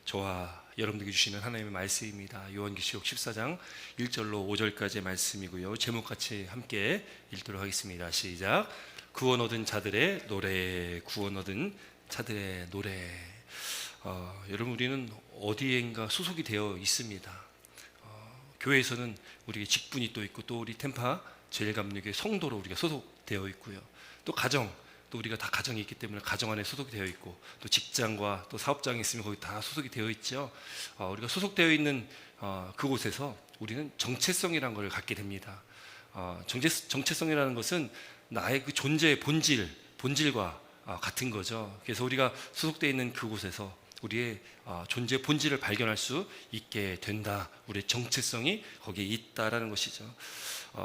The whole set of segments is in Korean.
저와 여러분들에게 주시는 하나님의 말씀입니다. 요한계시록 14장 1절로 5절까지의 말씀이고요. 제목 같이 함께 읽도록 하겠습니다. 시작. 구원 얻은 자들의 노래, 구원 얻은 자들의 노래. 여러분, 우리는 어디엔가 소속이 되어 있습니다. 교회에서는 우리의 직분이 또 있고, 또 우리 템파 제일감리교회 성도로 우리가 소속되어 있고요. 또 가정, 또 우리가 다 가정이 있기 때문에 가정 안에 소속이 되어 있고, 또 직장과 또 사업장이 있으면 거기 다 소속이 되어 있죠. 우리가 소속되어 있는 그곳에서 우리는 정체성이라는 걸 갖게 됩니다. 정체성이라는 것은 나의 그 존재의 본질과 같은 거죠. 그래서 우리가 소속되어 있는 그곳에서 우리의 존재의 본질을 발견할 수 있게 된다. 우리의 정체성이 거기에 있다라는 것이죠.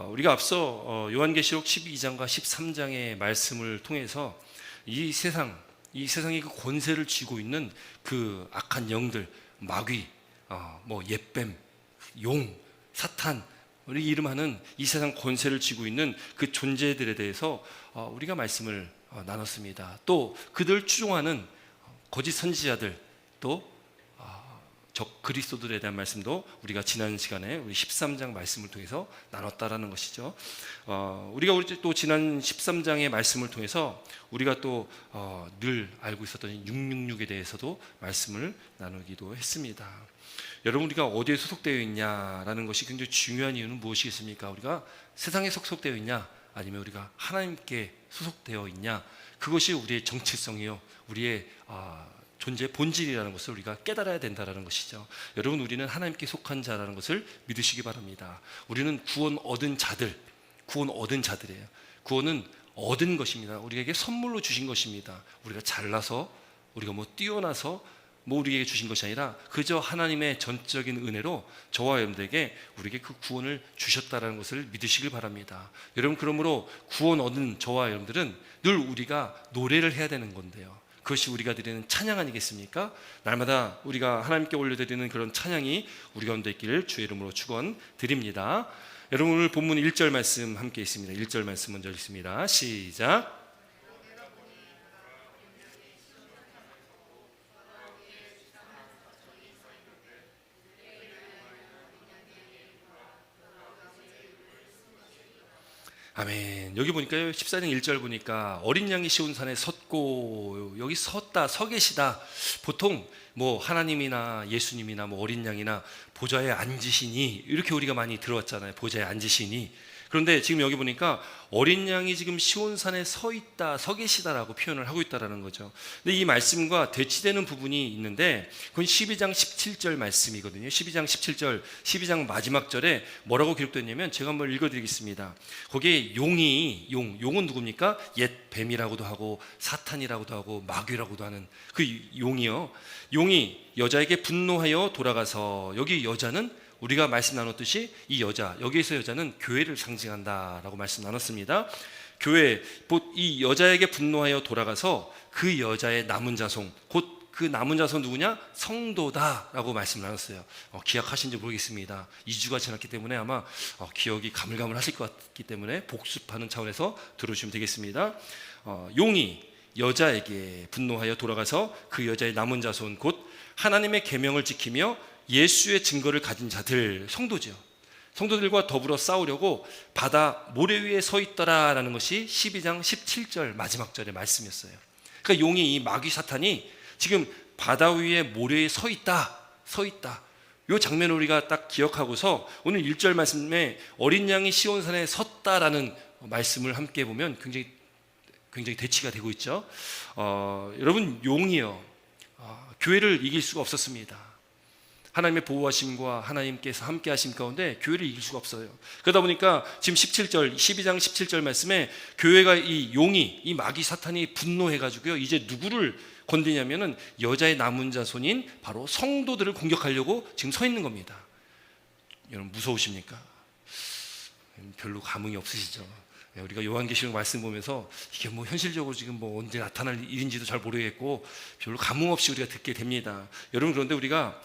우리가 앞서 요한계시록 12장과 13장의 말씀을 통해서 이 세상의 그 권세를 쥐고 있는 그 악한 영들, 마귀, 옛뱀, 용, 사탄, 우리 이름하는 이 세상 권세를 쥐고 있는 그 존재들에 대해서 우리가 말씀을 나눴습니다. 또 그들 추종하는 거짓 선지자들, 또 적 그리스도들에 대한 말씀도 우리가 지난 시간에 우리 13장 말씀을 통해서 나눴다라는 것이죠. 우리가 또 지난 13장의 말씀을 통해서 우리가 또 늘 알고 있었던 666에 대해서도 말씀을 나누기도 했습니다. 여러분, 우리가 어디에 소속되어 있냐라는 것이 굉장히 중요한 이유는 무엇이겠습니까? 우리가 세상에 소속되어 있냐, 아니면 우리가 하나님께 소속되어 있냐, 그것이 우리의 정체성이요, 우리의 존재의 본질이라는 것을 우리가 깨달아야 된다는 것이죠. 여러분, 우리는 하나님께 속한 자라는 것을 믿으시기 바랍니다. 우리는 구원 얻은 자들이에요. 구원은 얻은 것입니다. 우리에게 선물로 주신 것입니다. 우리가 잘나서, 우리가 뛰어나서 우리에게 주신 것이 아니라 그저 하나님의 전적인 은혜로 저와 여러분들에게 우리에게 그 구원을 주셨다는 것을 믿으시길 바랍니다. 여러분, 그러므로 구원 얻은 저와 여러분들은 늘 우리가 노래를 해야 되는 건데요, 그것이 우리가 드리는 찬양 아니겠습니까? 날마다 우리가 하나님께 올려드리는 그런 찬양이 우리 가운데 있기를 주의 이름으로 축원드립니다. 여러분, 오늘 본문 1절 말씀 함께 있습니다. 1절 말씀 먼저 읽습니다. 시작. 아멘. 여기 보니까요, 14장 1절 보니까 어린 양이 시온산에 섰고, 여기 서 계시다. 보통 하나님이나 예수님이나 어린 양이나 보좌에 앉으시니, 이렇게 우리가 많이 들어왔잖아요. 보좌에 앉으시니. 그런데 지금 여기 보니까 어린 양이 지금 시온산에 서 있다, 서 계시다라고 표현을 하고 있다라는 거죠. 근데 이 말씀과 대치되는 부분이 있는데, 그건 12장 17절 말씀이거든요. 12장 17절, 12장 마지막 절에 뭐라고 기록되었냐면, 제가 한번 읽어드리겠습니다. 거기에 용은 누굽니까? 옛 뱀이라고도 하고 사탄이라고도 하고 마귀라고도 하는 그 용이요, 용이 여자에게 분노하여 돌아가서, 여기 여자는 우리가 말씀 나눴듯이 여기에서 여자는 교회를 상징한다라고 말씀 나눴습니다. 교회, 이 여자에게 분노하여 돌아가서 그 여자의 남은 자손, 곧 그 남은 자손 누구냐? 성도다라고 말씀 나눴어요. 기억하신지 모르겠습니다. 2주가 지났기 때문에 아마 기억이 가물가물하실 것 같기 때문에 복습하는 차원에서 들어주시면 되겠습니다. 용이 여자에게 분노하여 돌아가서 그 여자의 남은 자손, 곧 하나님의 계명을 지키며 예수의 증거를 가진 자들, 성도죠. 성도들과 더불어 싸우려고 바다 모래 위에 서 있더라라는 것이 12장 17절 마지막 절의 말씀이었어요. 그러니까 용이, 이 마귀 사탄이 지금 바다 위에 모래 위에 서 있다. 이 장면을 우리가 딱 기억하고서 오늘 1절 말씀에 어린 양이 시온산에 섰다라는 말씀을 함께 보면 굉장히 대치가 되고 있죠. 여러분, 용이요, 교회를 이길 수가 없었습니다. 하나님의 보호하심과 하나님께서 함께 하심 가운데 교회를 이길 수가 없어요. 그러다 보니까 지금 12장 17절 말씀에 교회가, 이 용이, 이 마귀 사탄이 분노해가지고요, 이제 누구를 건드냐면은 여자의 남은 자손인 바로 성도들을 공격하려고 지금 서 있는 겁니다. 여러분, 무서우십니까? 별로 감흥이 없으시죠? 우리가 요한계시록 말씀 보면서 이게 현실적으로 지금 언제 나타날 일인지도 잘 모르겠고 별로 감흥 없이 우리가 듣게 됩니다. 여러분, 그런데 우리가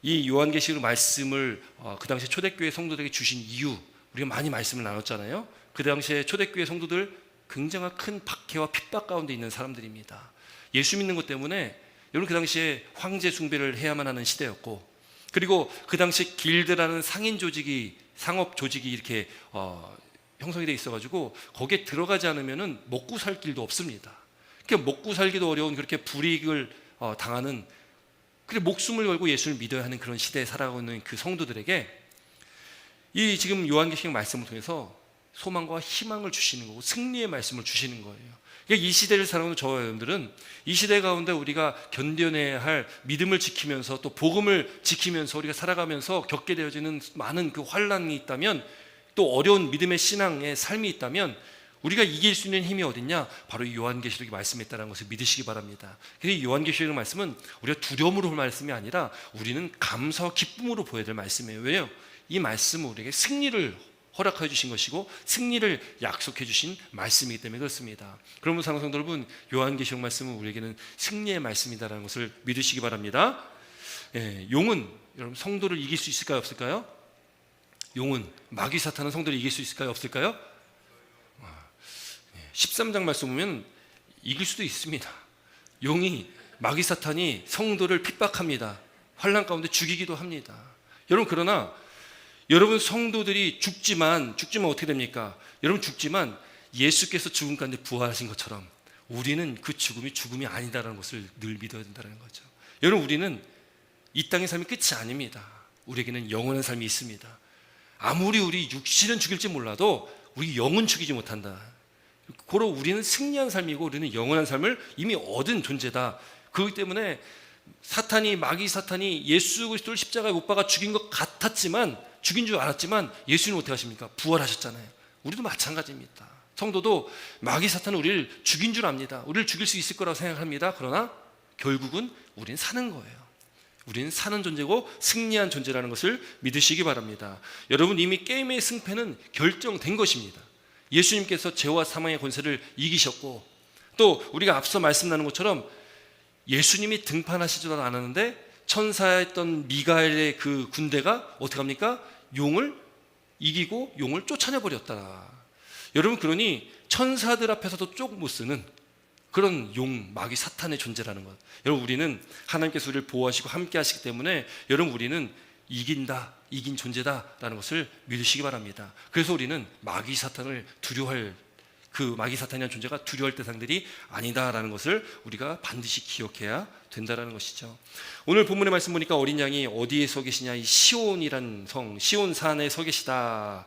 이 요한계시록 말씀을 그 당시에 초대교회 성도들에게 주신 이유, 우리가 많이 말씀을 나눴잖아요. 그 당시에 초대교회 성도들 굉장한 큰 박해와 핍박 가운데 있는 사람들입니다. 예수 믿는 것 때문에 여러분 그 당시에 황제 숭배를 해야만 하는 시대였고, 그리고 그 당시 길드라는 상인 조직이, 상업 조직이 이렇게 형성이 돼 있어가지고 거기에 들어가지 않으면은 먹고 살 길도 없습니다. 그러니까 먹고 살기도 어려운, 그렇게 불이익을 당하는, 그래 목숨을 걸고 예수를 믿어야 하는 그런 시대에 살아가고 있는 그 성도들에게 이 지금 요한계시록 말씀을 통해서 소망과 희망을 주시는 거고 승리의 말씀을 주시는 거예요. 그러니까 이 시대를 살아가는 저와 여러분들은 이 시대 가운데 우리가 견뎌내야 할, 믿음을 지키면서 또 복음을 지키면서 우리가 살아가면서 겪게 되어지는 많은 그 환난이 있다면, 또 어려운 믿음의 신앙의 삶이 있다면 우리가 이길 수 있는 힘이 어딨냐? 바로 이 요한계시록의 말씀에 있다는 것을 믿으시기 바랍니다. 그래서 이 요한계시록의 말씀은 우리가 두려움으로 볼 말씀이 아니라 우리는 감사와 기쁨으로 보여야 될 말씀이에요. 왜요? 이 말씀은 우리에게 승리를 허락해 주신 것이고 승리를 약속해 주신 말씀이기 때문에 그렇습니다. 그러면 사랑하는 성도 여러분, 요한계시록 말씀은 우리에게는 승리의 말씀이다라는 것을 믿으시기 바랍니다. 용은 여러분 성도를 이길 수 있을까요? 없을까요? 용은, 마귀 사탄은 성도를 이길 수 있을까요? 없을까요? 13장 말씀 보면 이길 수도 있습니다. 용이, 마귀 사탄이 성도를 핍박합니다. 환난 가운데 죽이기도 합니다. 여러분, 그러나 여러분 성도들이 죽지만 어떻게 됩니까? 여러분 죽지만 예수께서 죽음 가운데 부활하신 것처럼 우리는 그 죽음이 아니다라는 것을 늘 믿어야 된다는 거죠. 여러분, 우리는 이 땅의 삶이 끝이 아닙니다. 우리에게는 영원한 삶이 있습니다. 아무리 우리 육신은 죽일지 몰라도 우리 영은 죽이지 못한다. 고로 우리는 승리한 삶이고 우리는 영원한 삶을 이미 얻은 존재다. 그렇기 때문에 마귀 사탄이 예수 그리스도를 십자가에 못 박아 죽인 것 같았지만, 죽인 줄 알았지만 예수님은 어떻게 하십니까? 부활하셨잖아요. 우리도 마찬가지입니다. 성도도 마귀 사탄은 우리를 죽인 줄 압니다. 우리를 죽일 수 있을 거라고 생각합니다. 그러나 결국은 우리는 사는 거예요. 우리는 사는 존재고 승리한 존재라는 것을 믿으시기 바랍니다. 여러분, 이미 게임의 승패는 결정된 것입니다. 예수님께서 죄와 사망의 권세를 이기셨고, 또 우리가 앞서 말씀 나눈 것처럼 예수님이 등판하시지도 않았는데 천사였던 미가엘의 그 군대가 어떻게 합니까? 용을 이기고 용을 쫓아내버렸다. 여러분, 그러니 천사들 앞에서도 쪽 못 쓰는 그런 용, 마귀 사탄의 존재라는 것. 여러분, 우리는 하나님께서 우리를 보호하시고 함께 하시기 때문에 여러분, 우리는 이긴 존재다라는 것을 믿으시기 바랍니다. 그래서 우리는 마귀 사탄을 두려워할, 그 마귀 사탄이라는 존재가 두려워할 대상들이 아니다라는 것을 우리가 반드시 기억해야 된다라는 것이죠. 오늘 본문의 말씀 보니까 어린 양이 어디에 서 계시냐? 이 시온이란 성, 시온산에 서 계시다.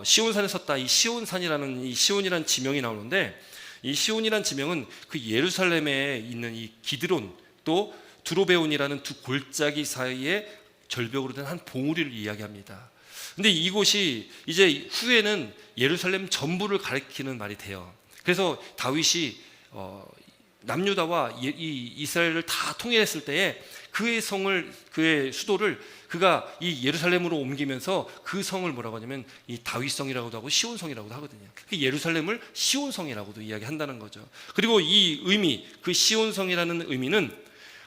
시온산에 섰다. 이 시온이라는 지명이 나오는데, 이 시온이라는 지명은 그 예루살렘에 있는 이 기드론, 또 두로베온이라는 두 골짜기 사이에 절벽으로 된 한 봉우리를 이야기합니다. 근데 이곳이 이제 후에는 예루살렘 전부를 가리키는 말이 돼요. 그래서 다윗이 남유다와 이 이스라엘을 다 통일했을 때에 그의 수도를 그가 이 예루살렘으로 옮기면서 그 성을 뭐라고 하냐면 이 다윗성이라고도 하고 시온성이라고도 하거든요. 그 예루살렘을 시온성이라고도 이야기한다는 거죠. 그리고 이 의미, 그 시온성이라는 의미는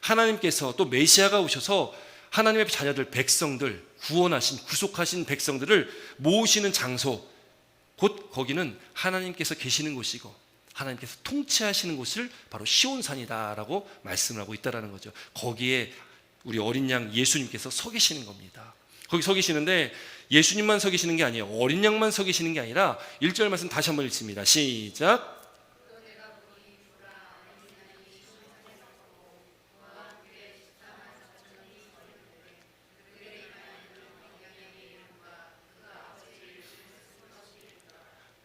하나님께서, 또 메시아가 오셔서 하나님의 자녀들, 백성들, 구속하신 백성들을 모으시는 장소, 곧 거기는 하나님께서 계시는 곳이고 하나님께서 통치하시는 곳을 바로 시온산이다라고 말씀을 하고 있다는 거죠. 거기에 우리 어린 양 예수님께서 서 계시는 겁니다. 거기 서 계시는데 예수님만 서 계시는 게 아니에요. 어린 양만 서 계시는 게 아니라 1절 말씀 다시 한번 읽습니다. 시작.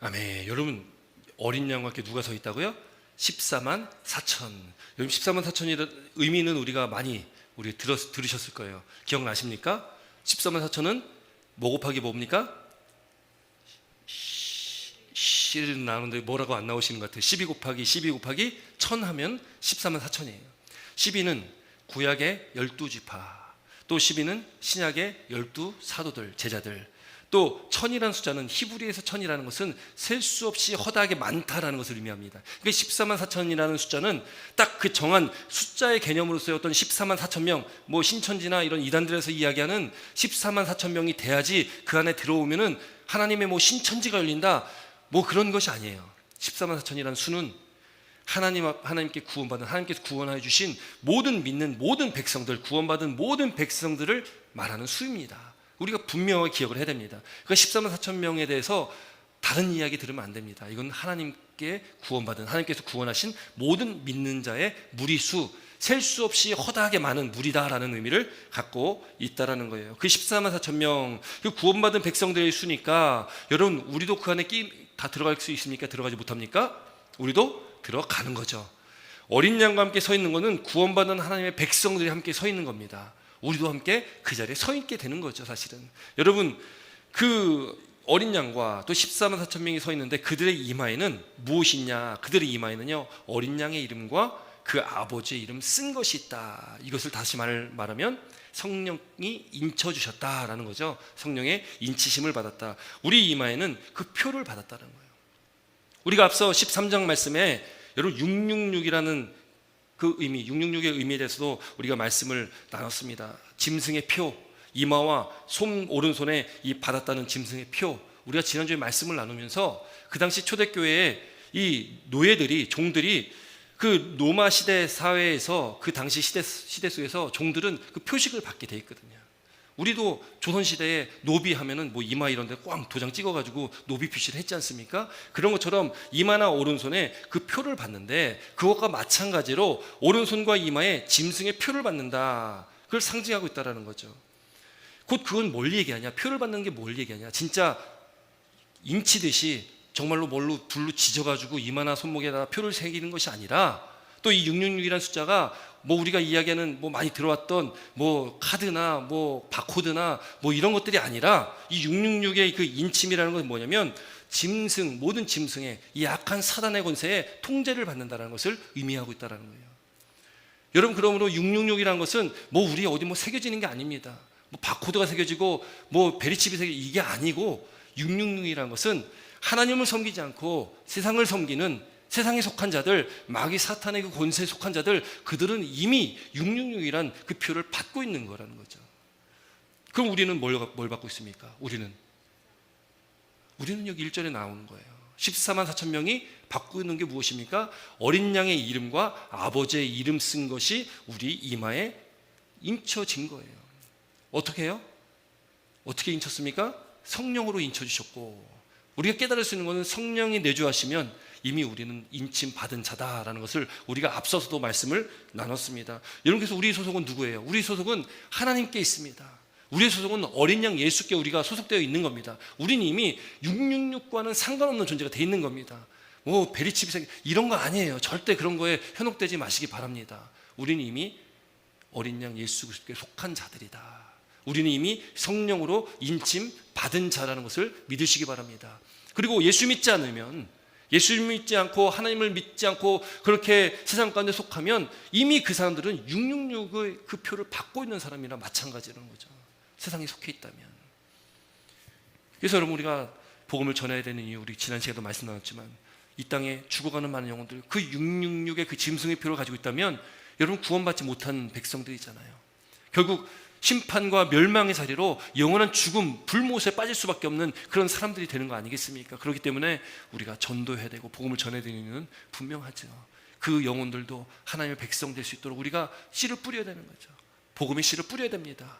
아멘. 여러분, 어린 양과 함께 누가 서 있다고요? 14만 4천. 여러분, 14만 4천이라는 의미는 우리가 많이 들으셨을 거예요. 기억나십니까? 14만 4천은 뭐 곱하기 뭡니까? 시는 나오는데 뭐라고 안 나오시는 것 같아요. 12 곱하기 1000 하면 14만 4천이에요. 12는 구약의 12지파, 또 12는 신약의 12사도들, 제자들, 또 1000이라는 숫자는 히브리에서 1000이라는 것은 셀 수 없이 허다하게 많다라는 것을 의미합니다. 그러니까 14만 4천이라는 숫자는 딱 그 정한 숫자의 개념으로서의 어떤 14만 4천 명, 뭐 신천지나 이런 이단들에서 이야기하는 14만 4천 명이 돼야지 그 안에 들어오면은 하나님의 뭐 신천지가 열린다, 뭐 그런 것이 아니에요. 14만 4천이라는 수는 하나님께 구원받은, 하나님께서 구원하여 주신 모든 믿는 모든 백성들, 구원받은 모든 백성들을 말하는 수입니다. 우리가 분명하게 기억을 해야 됩니다. 그러니까 14만 4천 명에 대해서 다른 이야기 들으면 안 됩니다. 이건 하나님께 구원받은, 하나님께서 구원하신 모든 믿는 자의 무리수, 셀 수 없이 허다하게 많은 무리다라는 의미를 갖고 있다라는 거예요. 그 14만 4천 명, 그 구원받은 백성들의 수니까 여러분, 우리도 그 안에 다 들어갈 수 있습니까? 들어가지 못합니까? 우리도 들어가는 거죠. 어린 양과 함께 서 있는 것은 구원받은 하나님의 백성들이 함께 서 있는 겁니다. 우리도 함께 그 자리에 서 있게 되는 거죠. 사실은 여러분, 그 어린 양과 또 14만 4천 명이 서 있는데 그들의 이마에는 무엇이 있냐? 그들의 이마에는요, 어린 양의 이름과 그 아버지의 이름 쓴 것이 있다. 이것을 다시 말하면 성령이 인쳐주셨다라는 거죠. 성령의 인치심을 받았다. 우리 이마에는 그 표를 받았다는 거예요. 우리가 앞서 13장 말씀에 여러분 666이라는 그 의미, 666의 의미에 대해서도 우리가 말씀을 나눴습니다. 짐승의 표, 이마와 오른손에 이 받았다는 짐승의 표, 우리가 지난주에 말씀을 나누면서 그 당시 초대교회의 이 노예들이, 종들이 그 로마 시대 사회에서, 그 당시 시대 속에서 종들은 그 표식을 받게 돼 있거든요. 우리도 조선시대에 노비 하면은 뭐 이마 이런 데 꽝 도장 찍어가지고 노비 표시를 했지 않습니까? 그런 것처럼 이마나 오른손에 그 표를 받는데, 그것과 마찬가지로 오른손과 이마에 짐승의 표를 받는다, 그걸 상징하고 있다는 거죠. 곧 그건 뭘 얘기하냐? 표를 받는 게 뭘 얘기하냐? 진짜 인치듯이 정말로 뭘로 불로 지져가지고 이마나 손목에다 표를 새기는 것이 아니라, 또 이 666이라는 숫자가 뭐 우리가 이야기하는 뭐 많이 들어왔던 뭐 카드나 뭐 바코드나 뭐 이런 것들이 아니라, 이 666의 그 인침이라는 건 뭐냐면 짐승, 모든 짐승의 이 약한 사단의 권세에 통제를 받는다는 것을 의미하고 있다는 거예요. 여러분, 그러므로 666이라는 것은 뭐 우리 어디 뭐 새겨지는 게 아닙니다. 뭐 바코드가 새겨지고 뭐 베리칩이 새겨지고 이게 아니고, 666이라는 것은 하나님을 섬기지 않고 세상을 섬기는, 세상에 속한 자들, 마귀 사탄의 그 권세에 속한 자들, 그들은 이미 666이란 그 표를 받고 있는 거라는 거죠. 그럼 우리는 뭘 받고 있습니까? 우리는 여기 1절에 나오는 거예요. 14만 4천 명이 받고 있는 게 무엇입니까? 어린 양의 이름과 아버지의 이름 쓴 것이 우리 이마에 인쳐진 거예요. 어떻게 해요? 어떻게 인쳤습니까? 성령으로 인쳐주셨고, 우리가 깨달을 수 있는 것은 성령이 내주하시면 이미 우리는 인침 받은 자다라는 것을 우리가 앞서서도 말씀을 나눴습니다. 여러분, 그래서 우리 소속은 누구예요? 우리 소속은 하나님께 있습니다. 우리의 소속은 어린 양 예수께 우리가 소속되어 있는 겁니다. 우리는 이미 666과는 상관없는 존재가 되어 있는 겁니다. 뭐 베리칩이 이런 거 아니에요. 절대 그런 거에 현혹되지 마시기 바랍니다. 우리는 이미 어린 양 예수 그리스도께 속한 자들이다. 우리는 이미 성령으로 인침 받은 자라는 것을 믿으시기 바랍니다. 그리고 예수 믿지 않고 하나님을 믿지 않고 그렇게 세상 가운데 속하면 이미 그 사람들은 666의 그 표를 받고 있는 사람이나 마찬가지라는 거죠. 세상에 속해 있다면. 그래서 여러분, 우리가 복음을 전해야 되는 이유, 우리 지난 시간에도 말씀 나눴지만, 이 땅에 죽어가는 많은 영혼들, 그 666의 그 짐승의 표를 가지고 있다면 여러분, 구원받지 못한 백성들이잖아요. 결국 심판과 멸망의 자리로 영원한 죽음, 불못에 빠질 수밖에 없는 그런 사람들이 되는 거 아니겠습니까? 그렇기 때문에 우리가 전도해야 되고 복음을 전해야 되는 이유는 분명하죠. 그 영혼들도 하나님의 백성 될 수 있도록 우리가 씨를 뿌려야 되는 거죠. 복음의 씨를 뿌려야 됩니다.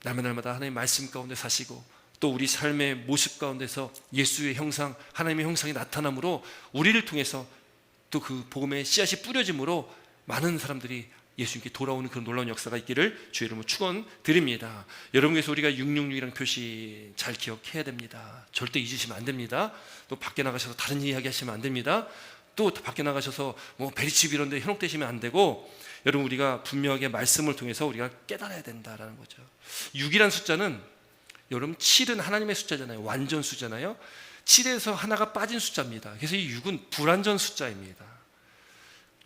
날마다 하나님의 말씀 가운데 사시고, 또 우리 삶의 모습 가운데서 예수의 형상, 하나님의 형상이 나타남으로 우리를 통해서 또 그 복음의 씨앗이 뿌려짐으로 많은 사람들이 예수님께 돌아오는 그런 놀라운 역사가 있기를 주의 이름으로 축원드립니다. 여러분께서 우리가 666이라는 표시 잘 기억해야 됩니다. 절대 잊으시면 안 됩니다. 또 밖에 나가셔서 다른 이야기 하시면 안 됩니다. 또 밖에 나가셔서 뭐 베리칩 이런 데 현혹되시면 안 되고, 여러분, 우리가 분명하게 말씀을 통해서 우리가 깨달아야 된다라는 거죠. 6이라는 숫자는, 여러분, 7은 하나님의 숫자잖아요. 완전 숫자잖아요. 7에서 하나가 빠진 숫자입니다. 그래서 이 6은 불완전 숫자입니다.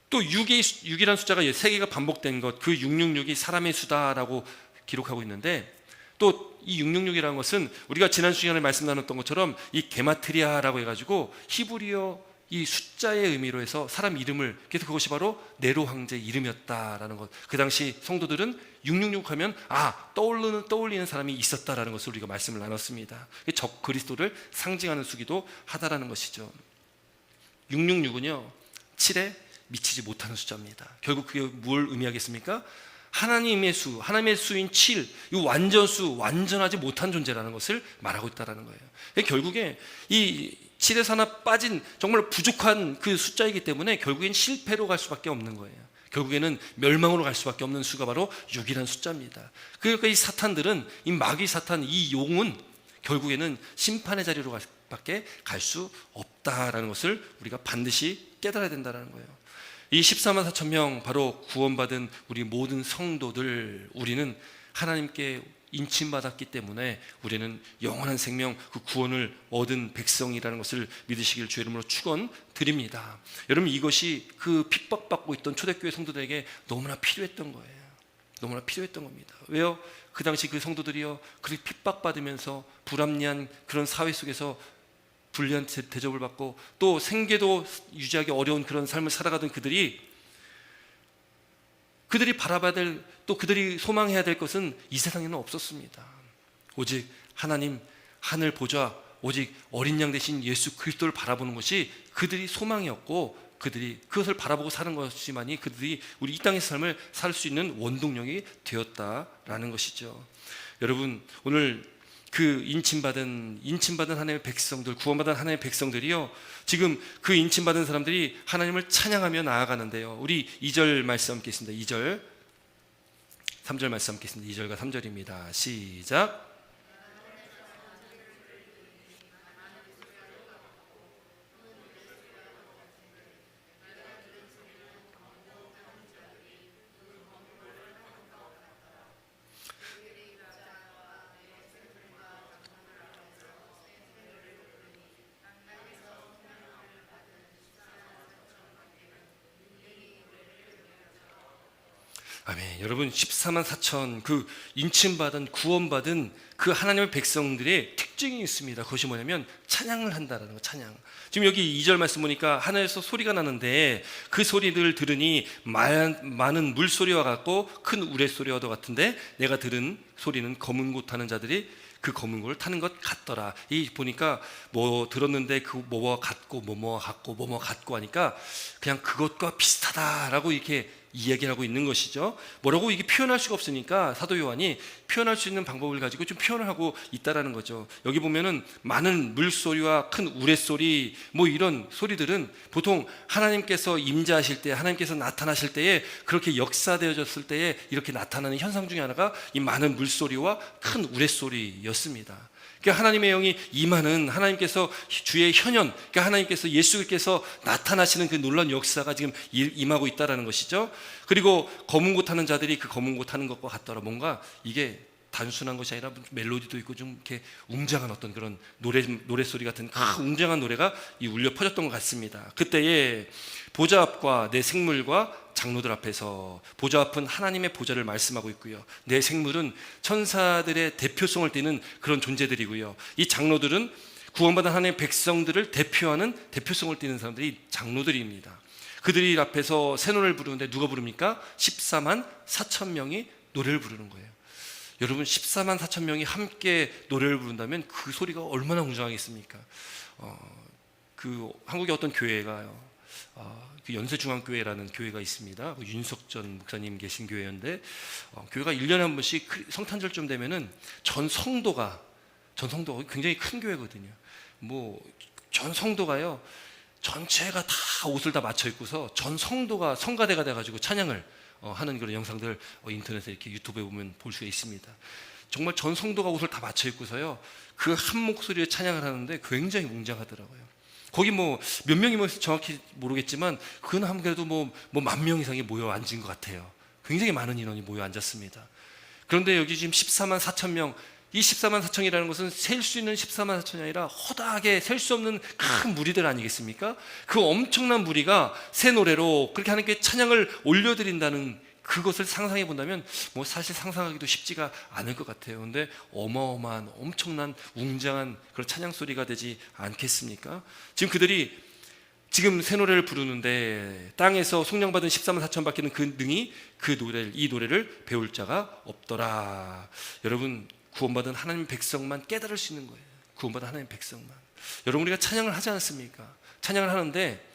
또 6이라는 숫자가 3개가 반복된 것, 그 666이 사람의 수다라고 기록하고 있는데, 또 이 666이라는 것은 우리가 지난 시간에 말씀 나눴던 것처럼 이 게마트리아라고 해가지고 히브리어 이 숫자의 의미로 해서 사람 이름을, 그래서 그것이 바로 네로 황제의 이름이었다라는 것. 그 당시 성도들은 666 하면 떠올리는 사람이 있었다라는 것을 우리가 말씀을 나눴습니다. 적 그리스도를 상징하는 수기도 하다라는 것이죠. 666은요, 7에 미치지 못하는 숫자입니다. 결국 그게 뭘 의미하겠습니까? 하나님의 수, 하나님의 수인 7, 이 완전수, 완전하지 못한 존재라는 것을 말하고 있다는 거예요. 결국에 이 7에서 하나 빠진 정말 부족한 그 숫자이기 때문에 결국엔 실패로 갈 수밖에 없는 거예요. 결국에는 멸망으로 갈 수밖에 없는 수가 바로 6이라는 숫자입니다. 그러니까 이 사탄들은, 이 마귀 사탄, 이 용은 결국에는 심판의 자리로 밖에 갈 수 없다라는 것을 우리가 반드시 깨달아야 된다는 거예요. 이 14만 4천 명, 바로 구원받은 우리 모든 성도들, 우리는 하나님께 인침받았기 때문에 우리는 영원한 생명, 그 구원을 얻은 백성이라는 것을 믿으시길 주의 이름으로 축원드립니다. 여러분, 이것이 그 핍박받고 있던 초대교회 성도들에게 너무나 필요했던 거예요. 너무나 필요했던 겁니다. 왜요? 그 당시 그 성도들이요, 그렇게 핍박받으면서 불합리한 그런 사회 속에서 불리한 대접을 받고 또 생계도 유지하기 어려운 그런 삶을 살아가던 그들이 바라봐야 될, 또 그들이 소망해야 될 것은 이 세상에는 없었습니다. 오직 하나님 하늘 보좌, 오직 어린 양 대신 예수 그리스도를 바라보는 것이 그들이 소망이었고, 그들이 그것을 바라보고 사는 것이만이 그들이 우리 이 땅의 삶을 살 수 있는 원동력이 되었다라는 것이죠. 여러분, 오늘 그 인침받은 하나님의 백성들, 구원받은 하나님의 백성들이요, 지금 그 인침받은 사람들이 하나님을 찬양하며 나아가는데요, 우리 2절 말씀 함께 있습니다. 2절 3절 말씀 함께 있습니다. 2절과 3절입니다. 시작. 아멘. 여러분, 14만 4천 그 인침받은, 구원받은 그 하나님의 백성들의 특징이 있습니다. 그것이 뭐냐면 찬양을 한다라는 거. 찬양. 지금 여기 2절 말씀 보니까 하늘에서 소리가 나는데 그 소리를 들으니 많은 물소리와 같고 큰 우레소리와도 같은데 내가 들은 소리는 검은 고 타는 자들이 그 검은 고를 타는 것 같더라. 이 보니까 뭐 들었는데 그 뭐뭐 같고 뭐뭐 같고 뭐뭐 같고 하니까 그냥 그것과 비슷하다라고 이렇게 이야기를 하고 있는 것이죠. 뭐라고 이게 표현할 수가 없으니까 사도 요한이 표현할 수 있는 방법을 가지고 좀 표현을 하고 있다라는 거죠. 여기 보면은 많은 물소리와 큰 우레소리, 뭐 이런 소리들은 보통 하나님께서 임재하실 때, 하나님께서 나타나실 때에, 그렇게 역사되어졌을 때에 이렇게 나타나는 현상 중에 하나가 이 많은 물소리와 큰 우레소리였습니다. 그러니까 하나님의 영이 임하는, 하나님께서 주의 현현, 그러니까 하나님께서 예수께서 나타나시는 그 놀라운 역사가 지금 임하고 있다라는 것이죠. 그리고 검은 고 타는 자들이 그 검은 고 타는 것과 같더라. 뭔가 이게 단순한 것이 아니라 멜로디도 있고 좀 이렇게 웅장한 어떤 그런 노래소리 같은 웅장한 노래가 울려 퍼졌던 것 같습니다. 그때에 보좌 앞과 내 생물과 장로들 앞에서, 보좌 앞은 하나님의 보좌를 말씀하고 있고요, 내 생물은 천사들의 대표성을 띠는 그런 존재들이고요, 이 장로들은 구원받은 하나님의 백성들을 대표하는, 대표성을 띠는 사람들이 장로들입니다. 그들이 앞에서 새 노래를 부르는데 누가 부릅니까? 14만 4천 명이 노래를 부르는 거예요. 여러분, 14만 4천 명이 함께 노래를 부른다면 그 소리가 얼마나 웅장하겠습니까? 그 한국의 어떤 교회가요, 그 연세중앙교회라는 교회가 있습니다. 윤석전 목사님 계신 교회인데, 교회가 1년에 한 번씩 성탄절쯤 되면은 전 성도가 굉장히 큰 교회거든요. 뭐 전 성도가요, 전체가 다 옷을 다 맞춰 입고서 전 성도가 성가대가 돼가지고 찬양을 하는 그런 영상들 인터넷에 이렇게 유튜브에 보면 볼 수가 있습니다. 정말 전 성도가 옷을 다 맞춰 입고서요, 그 한 목소리에 찬양을 하는데 굉장히 웅장하더라고요. 거기 뭐 몇 명이 뭐 정확히 모르겠지만 그건 아무래도 뭐 10,000명 이상이 모여 앉은 것 같아요. 굉장히 많은 인원이 모여 앉았습니다. 그런데 여기 지금 14만 4천 명, 이 14만 4천이라는 것은 셀 수 있는 14만 4천이 아니라 허다하게 셀 수 없는 큰 무리들 아니겠습니까? 그 엄청난 무리가 새 노래로 그렇게 하나님께 찬양을 올려드린다는 그것을 상상해 본다면 뭐 사실 상상하기도 쉽지가 않을 것 같아요. 그런데 어마어마한 엄청난 웅장한 그런 찬양 소리가 되지 않겠습니까? 지금 그들이 지금 새 노래를 부르는데 땅에서 속량받은 14만 4천 밖에는 그 능히 이 노래를 배울 자가 없더라. 여러분, 구원받은 하나님 백성만 깨달을 수 있는 거예요. 구원받은 하나님 백성만. 여러분, 우리가 찬양을 하지 않습니까? 찬양을 하는데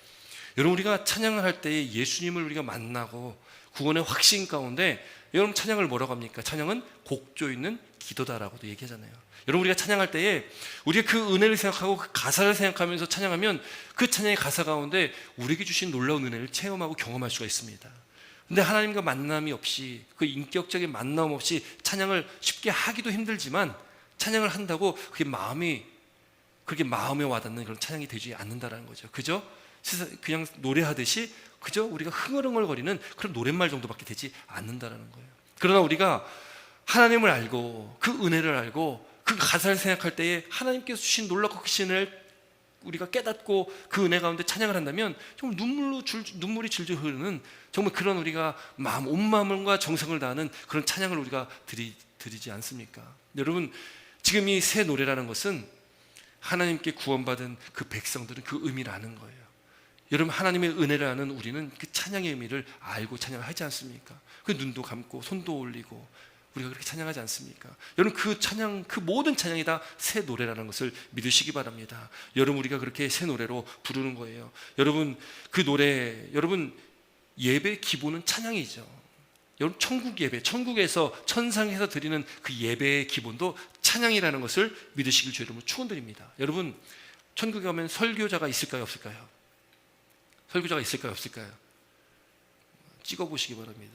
여러분, 우리가 찬양을 할 때에 예수님을 우리가 만나고 구원의 확신 가운데 여러분, 찬양을 뭐라고 합니까? 찬양은 곡조 있는 기도다라고도 얘기하잖아요. 여러분, 우리가 찬양할 때에 우리가 그 은혜를 생각하고 그 가사를 생각하면서 찬양하면 그 찬양의 가사 가운데 우리에게 주신 놀라운 은혜를 체험하고 경험할 수가 있습니다. 근데 하나님과 만남이 없이, 그 인격적인 만남 없이 찬양을 쉽게 하기도 힘들지만, 찬양을 한다고 그게 그렇게 마음에 와닿는 그런 찬양이 되지 않는다라는 거죠. 그죠? 그냥 노래하듯이 그저 우리가 흥얼흥얼거리는 그런 노랫말 정도밖에 되지 않는다라는 거예요. 그러나 우리가 하나님을 알고 그 은혜를 알고 그 가사를 생각할 때에 하나님께서 주신 놀랍고 크신 은혜를 우리가 깨닫고 그 은혜 가운데 찬양을 한다면 정말 눈물이 줄줄 흐르는, 정말 그런 우리가 온 마음과 정성을 다하는 그런 찬양을 우리가 드리지 않습니까? 여러분, 지금 이 새 노래라는 것은 하나님께 구원받은 그 백성들은 그 의미를 아는 거예요. 여러분, 하나님의 은혜를 아는 우리는 그 찬양의 의미를 알고 찬양을 하지 않습니까? 그 눈도 감고 손도 올리고 우리가 그렇게 찬양하지 않습니까? 여러분, 그 찬양, 그 모든 찬양이 다 새 노래라는 것을 믿으시기 바랍니다. 여러분, 우리가 그렇게 새 노래로 부르는 거예요. 여러분, 그 노래, 여러분, 예배의 기본은 찬양이죠. 여러분, 천국 예배, 천국에서 천상에서 드리는 그 예배의 기본도 찬양이라는 것을 믿으시길 주 여러분 축원드립니다. 여러분, 천국에 가면 설교자가 있을까요, 없을까요? 설교자가 있을까요, 없을까요? 찍어보시기 바랍니다.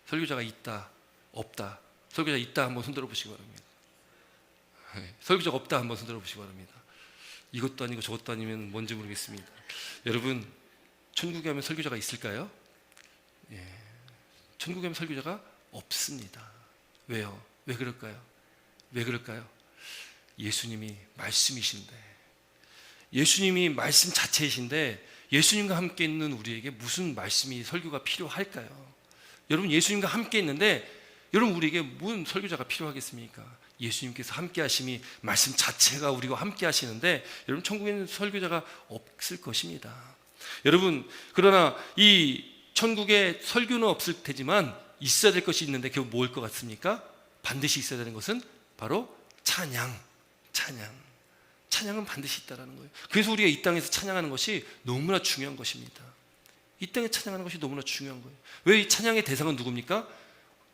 설교자가 있다, 없다. 설교자 있다 한번 손들어 보시기 바랍니다. 설교자가 없다 한번 손들어 보시기 바랍니다. 이것도 아니고 저것도 아니면 뭔지 모르겠습니다. 여러분, 천국에 가면 설교자가 있을까요? 예. 천국에 가면 설교자가 없습니다. 왜요? 왜 그럴까요? 왜 그럴까요? 예수님이 말씀이신데, 예수님이 말씀 자체이신데 예수님과 함께 있는 우리에게 무슨 말씀이, 설교가 필요할까요? 여러분, 예수님과 함께 있는데 여러분, 우리에게 무슨 설교자가 필요하겠습니까? 예수님께서 함께 하심이 말씀 자체가 우리와 함께 하시는데 여러분, 천국에는 설교자가 없을 것입니다. 여러분, 그러나 이 천국에 설교는 없을 테지만 있어야 될 것이 있는데 그게 뭘 것 같습니까? 반드시 있어야 되는 것은 바로 찬양은 반드시 있다라는 거예요. 그래서 우리가 이 땅에서 찬양하는 것이 너무나 중요한 것입니다. 이 땅에 찬양하는 것이 너무나 중요한 거예요. 왜? 이 찬양의 대상은 누굽니까?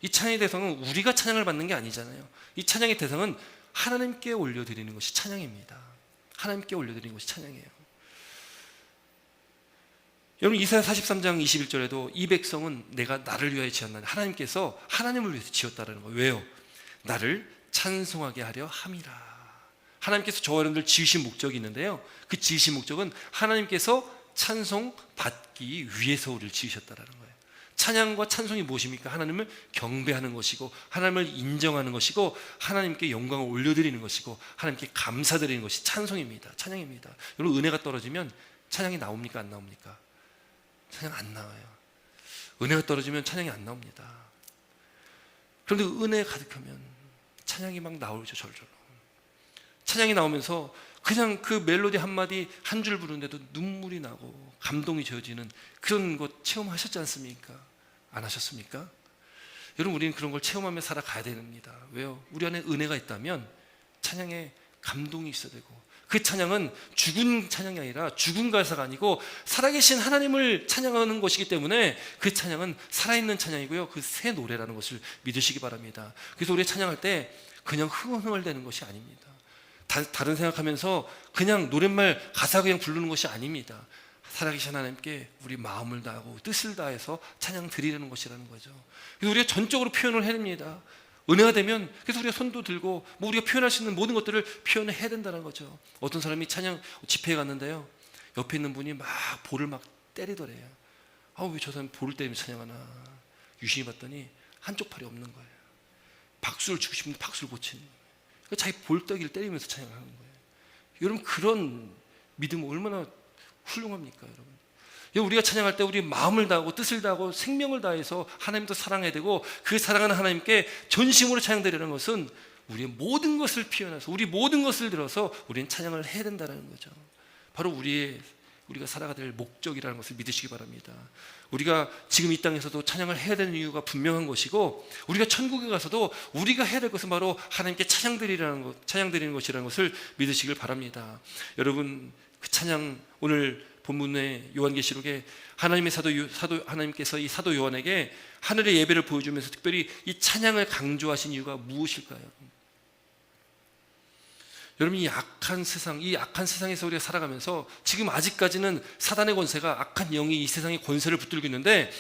이 찬양의 대상은 우리가 찬양을 받는 게 아니잖아요. 이 찬양의 대상은 하나님께 올려드리는 것이 찬양입니다. 하나님께 올려드리는 것이 찬양이에요. 여러분, 이사야 43장 21절에도 이 백성은 내가 나를 위하여 지었나니, 하나님께서 하나님을 위해서 지었다라는 거예요. 왜요? 나를 찬송하게 하려 함이라. 하나님께서 저와 여러분들 지으신 목적이 있는데요, 그 지으신 목적은 하나님께서 찬송받기 위해서 우리를 지으셨다라는 거예요. 찬양과 찬송이 무엇입니까? 하나님을 경배하는 것이고 하나님을 인정하는 것이고 하나님께 영광을 올려드리는 것이고 하나님께 감사드리는 것이 찬송입니다. 찬양입니다. 여러분, 은혜가 떨어지면 찬양이 나옵니까, 안 나옵니까? 찬양 안 나와요. 은혜가 떨어지면 찬양이 안 나옵니다. 그런데 은혜 가득하면 찬양이 막 나오죠. 절절로 찬양이 나오면서 그냥 그 멜로디 한마디 한 줄 부르는데도 눈물이 나고 감동이 지어지는 그런 것 체험하셨지 않습니까? 안 하셨습니까? 여러분, 우리는 그런 걸 체험하며 살아가야 됩니다. 왜요? 우리 안에 은혜가 있다면 찬양에 감동이 있어야 되고, 그 찬양은 죽은 찬양이 아니라 죽은 가사가 아니고 살아계신 하나님을 찬양하는 것이기 때문에 그 찬양은 살아있는 찬양이고요, 그 새 노래라는 것을 믿으시기 바랍니다. 그래서 우리 찬양할 때 그냥 흥얼흥얼대는 것이 아닙니다. 다른 생각하면서 그냥 노랫말 가사 그냥 부르는 것이 아닙니다. 살아계신 하나님께 우리 마음을 다하고 뜻을 다해서 찬양 드리려는 것이라는 거죠. 그래서 우리가 전적으로 표현을 해야 됩니다. 은혜가 되면 그래서 우리가 손도 들고 우리가 표현할 수 있는 모든 것들을 표현을 해야 된다는 거죠. 어떤 사람이 찬양 집회에 갔는데요, 옆에 있는 분이 막 볼을 막 때리더래요. 왜 저 사람이 볼을 때리면서 찬양하나. 유심히 봤더니 한쪽 팔이 없는 거예요. 박수를 치고 싶은데 박수를 못 치는 거예요. 자기 볼떡이를 때리면서 찬양을 하는 거예요. 여러분, 그런 믿음 얼마나 훌륭합니까, 여러분? 우리가 찬양할 때 우리 마음을 다하고 뜻을 다하고 생명을 다해서 하나님도 사랑해야 되고, 그 사랑하는 하나님께 전심으로 찬양드리는 것은 우리의 모든 것을 피워내서 우리 모든 것을 들어서 우리는 찬양을 해야 된다는 거죠. 바로 우리가 살아가야 될 목적이라는 것을 믿으시기 바랍니다. 우리가 지금 이 땅에서도 찬양을 해야 되는 이유가 분명한 것이고, 우리가 천국에 가서도 우리가 해야 될 것은 바로 하나님께 찬양드리는 것이라는 것을 믿으시길 바랍니다. 여러분, 그 찬양, 오늘 본문의 요한계시록에 하나님께서 이 사도 요한에게 하늘의 예배를 보여주면서 특별히 이 찬양을 강조하신 이유가 무엇일까요? 여러분, 이 악한 세상에서 우리가 살아가면서 지금 아직까지는 사단의 권세가, 악한 영이 이 세상의 권세를 붙들고 있는데,